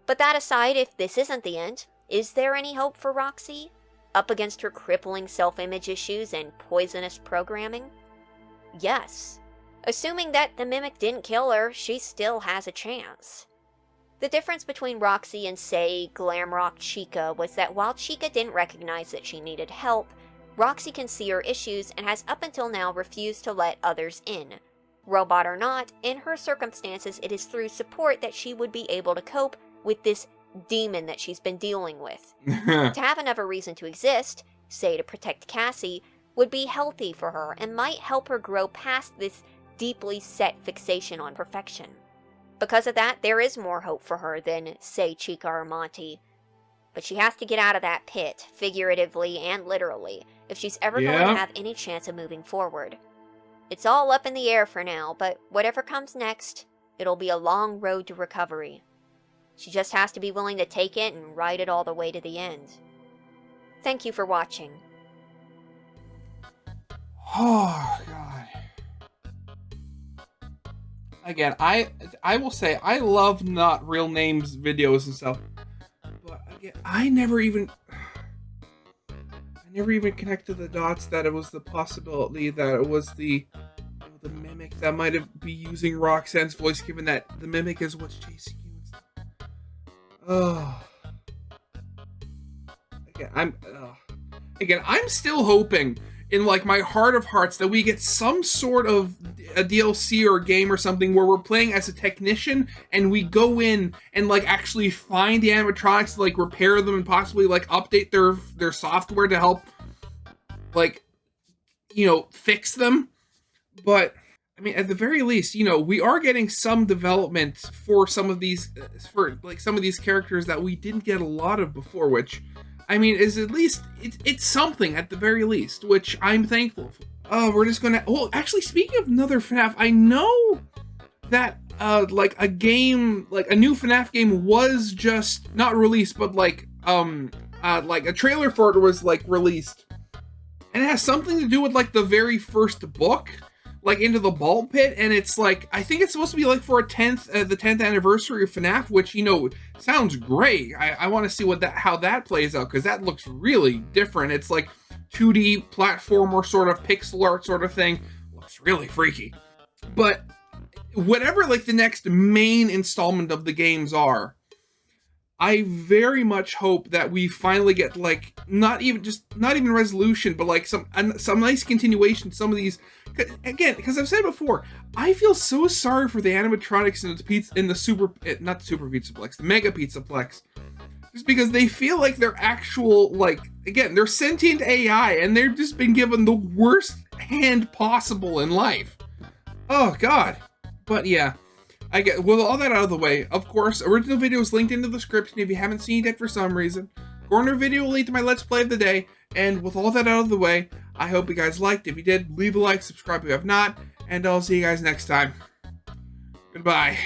But that aside, if this isn't the end, is there any hope for Roxy? Up against her crippling self-image issues and poisonous programming? Yes. Assuming that the Mimic didn't kill her, she still has a chance. The difference between Roxy and, say, Glamrock Chica was that while Chica didn't recognize that she needed help, Roxy can see her issues and has up until now refused to let others in. Robot or not, in her circumstances it is through support that she would be able to cope with this demon that she's been dealing with. To have another reason to exist, say to protect Cassie, would be healthy for her and might help her grow past this deeply set fixation on perfection. Because of that, there is more hope for her than, say, Chica or Monty. But she has to get out of that pit, figuratively and literally, if she's ever going to have any chance of moving forward. It's all up in the air for now, but whatever comes next, it'll be a long road to recovery. She just has to be willing to take it and ride it all the way to the end. Thank you for watching. Oh, God. Again, I will say, I love Not Real Names videos and stuff. But again, I never even connected the dots that it was the possibility that it was the Mimic that might have be using Roxanne's voice, given that the Mimic is what's chasing you and stuff. Oh. Again, I'm still hoping in like my heart of hearts that we get some sort of a DLC or a game or something where we're playing as a technician and we go in and like actually find the animatronics to like repair them and possibly like update their software to help like, you know, fix them. But I mean, at the very least, you know, we are getting some development for some of these characters that we didn't get a lot of before, which I mean is at least it's something at the very least, which I'm thankful for. Oh, we're just gonna. Well, actually, speaking of another FNAF, I know that like a game, like a new FNAF game was just not released, but like a trailer for it was like released, and it has something to do with like the very first book, like Into the Ball Pit, and it's like I think it's supposed to be like for the 10th anniversary of FNAF, which, you know, sounds great. I want to see how that plays out, because that looks really different. It's like 2D platformer sort of pixel art sort of thing. Looks really freaky. But whatever like the next main installment of the games are, I very much hope that we finally get like not even resolution, but like some nice continuation. Some of these, again, because I've said before, I feel so sorry for the animatronics in the Mega Pizzaplex, just because they feel like they're actual, like, again, they're sentient AI and they've just been given the worst hand possible in life. Oh God. But yeah. With all that out of the way, of course, original video is linked in the description if you haven't seen it yet for some reason. Corner video will lead to my Let's Play of the day, and with all that out of the way, I hope you guys liked. If you did, leave a like, subscribe if you have not, and I'll see you guys next time. Goodbye.